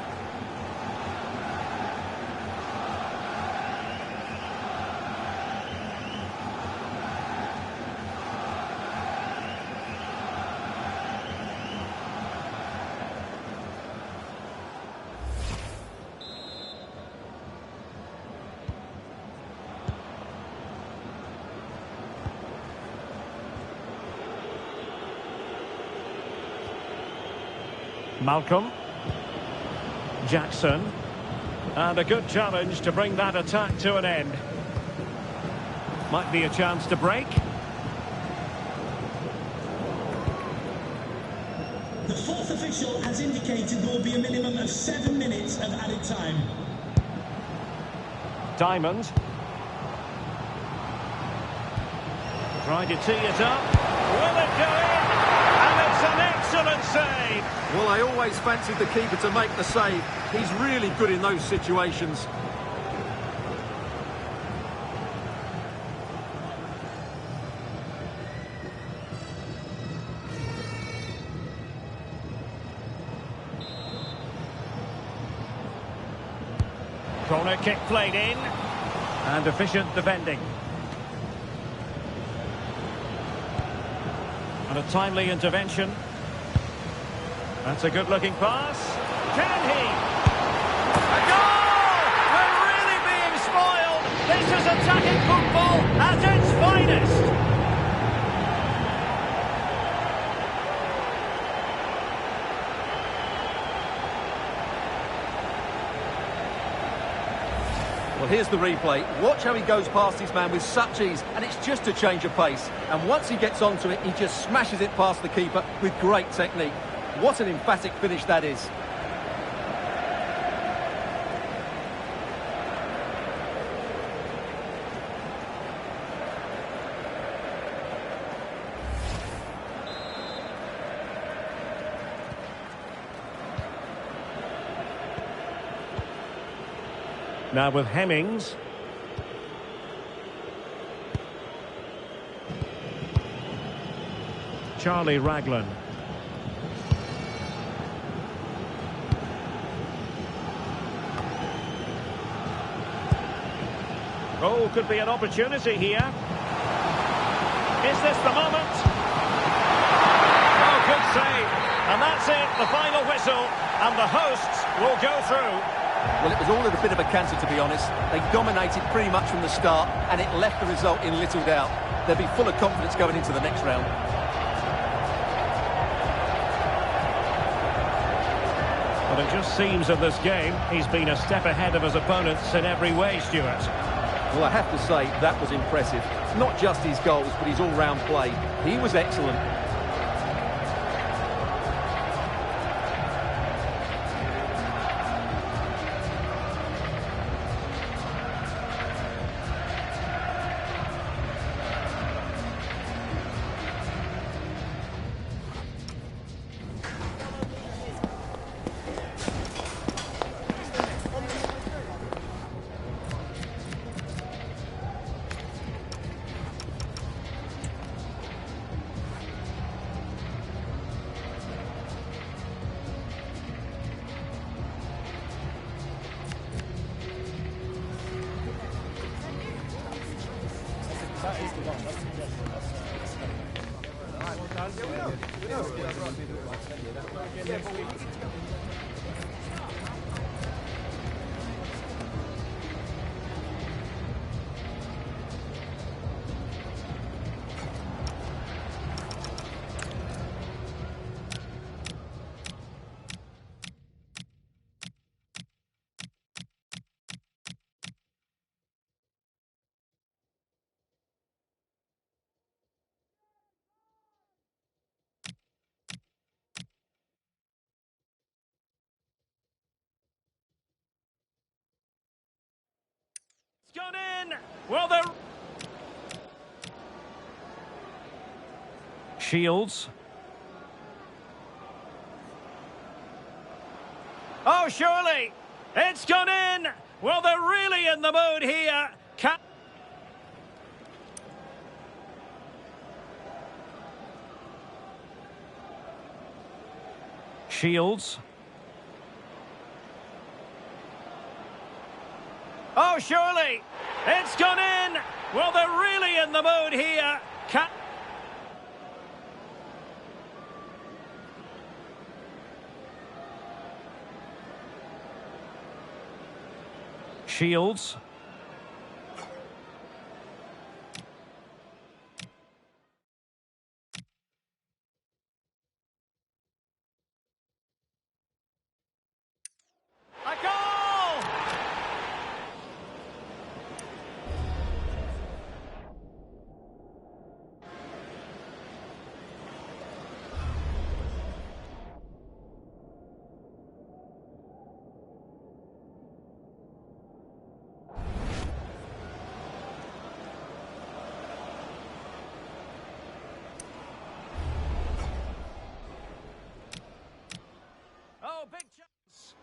Malcolm. Jackson. And a good challenge to bring that attack to an end. Might be a chance to break. The fourth official has indicated there will be a minimum of 7 minutes of added time. Diamond. Trying to tee it up. Will it go in? And it's an excellent save. Well, I always fancied the keeper to make the save. He's really good in those situations. Corner kick played in. And efficient defending. And a timely intervention. That's a good-looking pass. Can he? A goal! We're really being spoiled. This is attacking football at its finest. Well, here's the replay. Watch how he goes past his man with such ease, and it's just a change of pace. And once he gets onto it, he just smashes it past the keeper with great technique. What an emphatic finish that is. Now with Hemmings. Charlie Raglan. Oh, could be an opportunity here. Is this the moment? Oh, good save. And that's it, the final whistle. And the hosts will go through. Well, it was all at a bit of a canter, to be honest. They dominated pretty much from the start, and it left the result in little doubt. They'll be full of confidence going into the next round. Well, it just seems in this game he's been a step ahead of his opponents in every way, Stuart. Well, I have to say, that was impressive. Not just his goals, but his all-round play. He was excellent. It's gone in! Well, the Shields. Oh, surely! It's gone in! Well, they're really in the mood here. Shields. Oh, surely! It's gone in! Well, they're really in the mood here. Shields. A goal! Oh, big chance.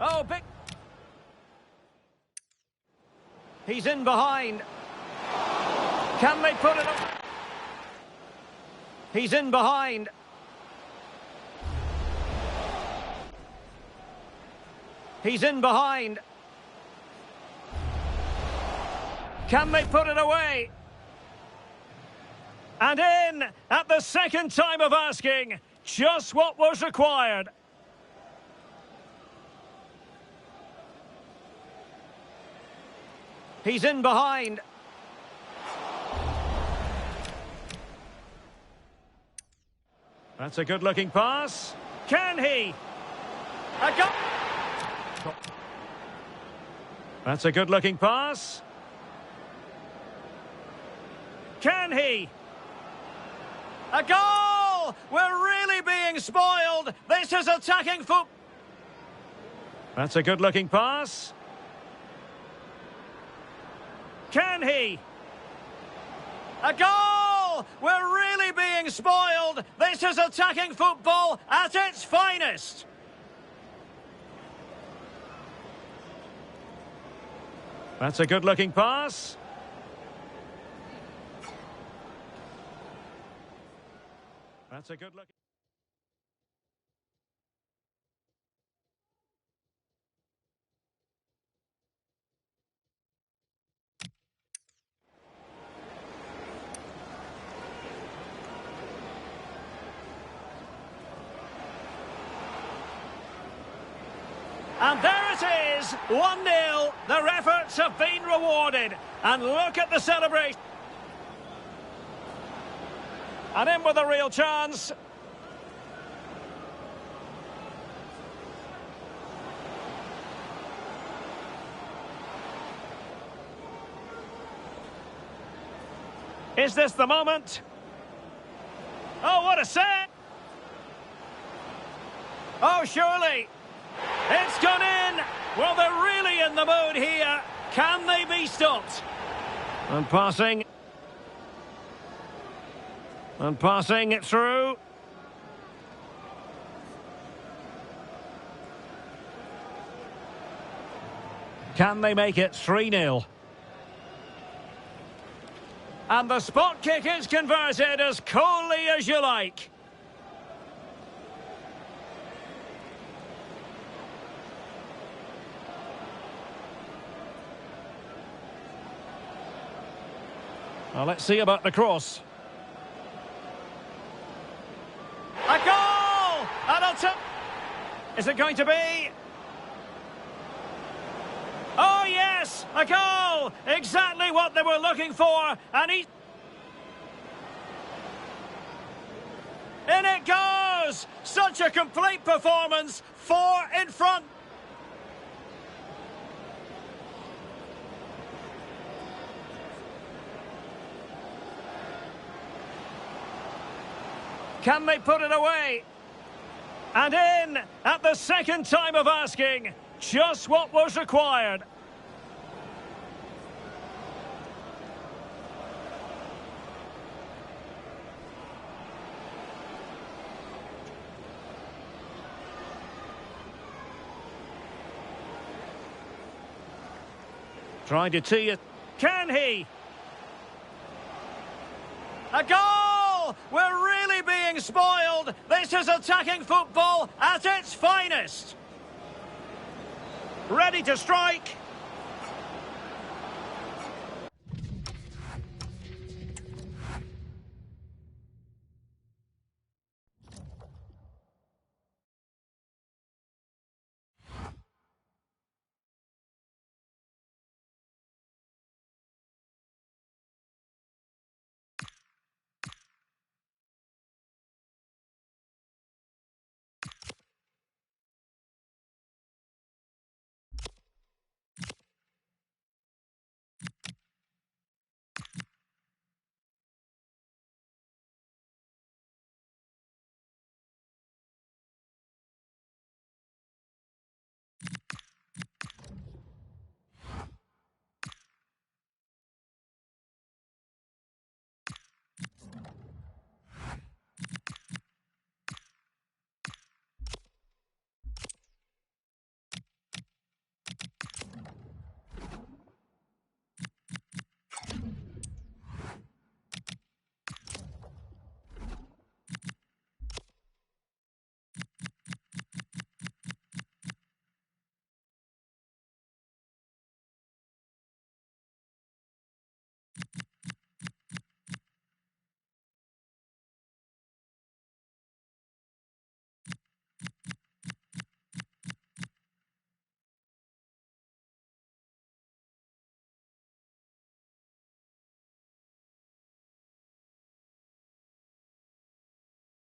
Oh, big... He's in behind. Can they put it up? He's in behind. He's in behind. Can they put it away? And in at the second time of asking. Just what was required. He's in behind. That's a good-looking pass. Can he? A goal! That's a good-looking pass. Can he? A goal! We're really being spoiled. This is attacking football. That's a good-looking pass. Can he? A goal! We're really being spoiled. This is attacking football at its finest. That's a good-looking pass. That's a good-looking... And there it is, 1-0. Their efforts have been rewarded. And look at the celebration. And in with a real chance. Is this the moment? Oh, what a save! Oh, surely. It's gone in. Well, they're really in the mood here. Can they be stopped? And passing. And passing it through. Can they make it 3-0? And the spot kick is converted as coolly as you like. Well, let's see about the cross. A goal! Is it going to be? Oh, yes! A goal! Exactly what they were looking for. And he... In it goes! Such a complete performance. 4 in front. Can they put it away? And in at the second time of asking. Just what was required. Trying to tee it. Can he? A goal! We're really being spoiled. This is attacking football at its finest. Ready to strike.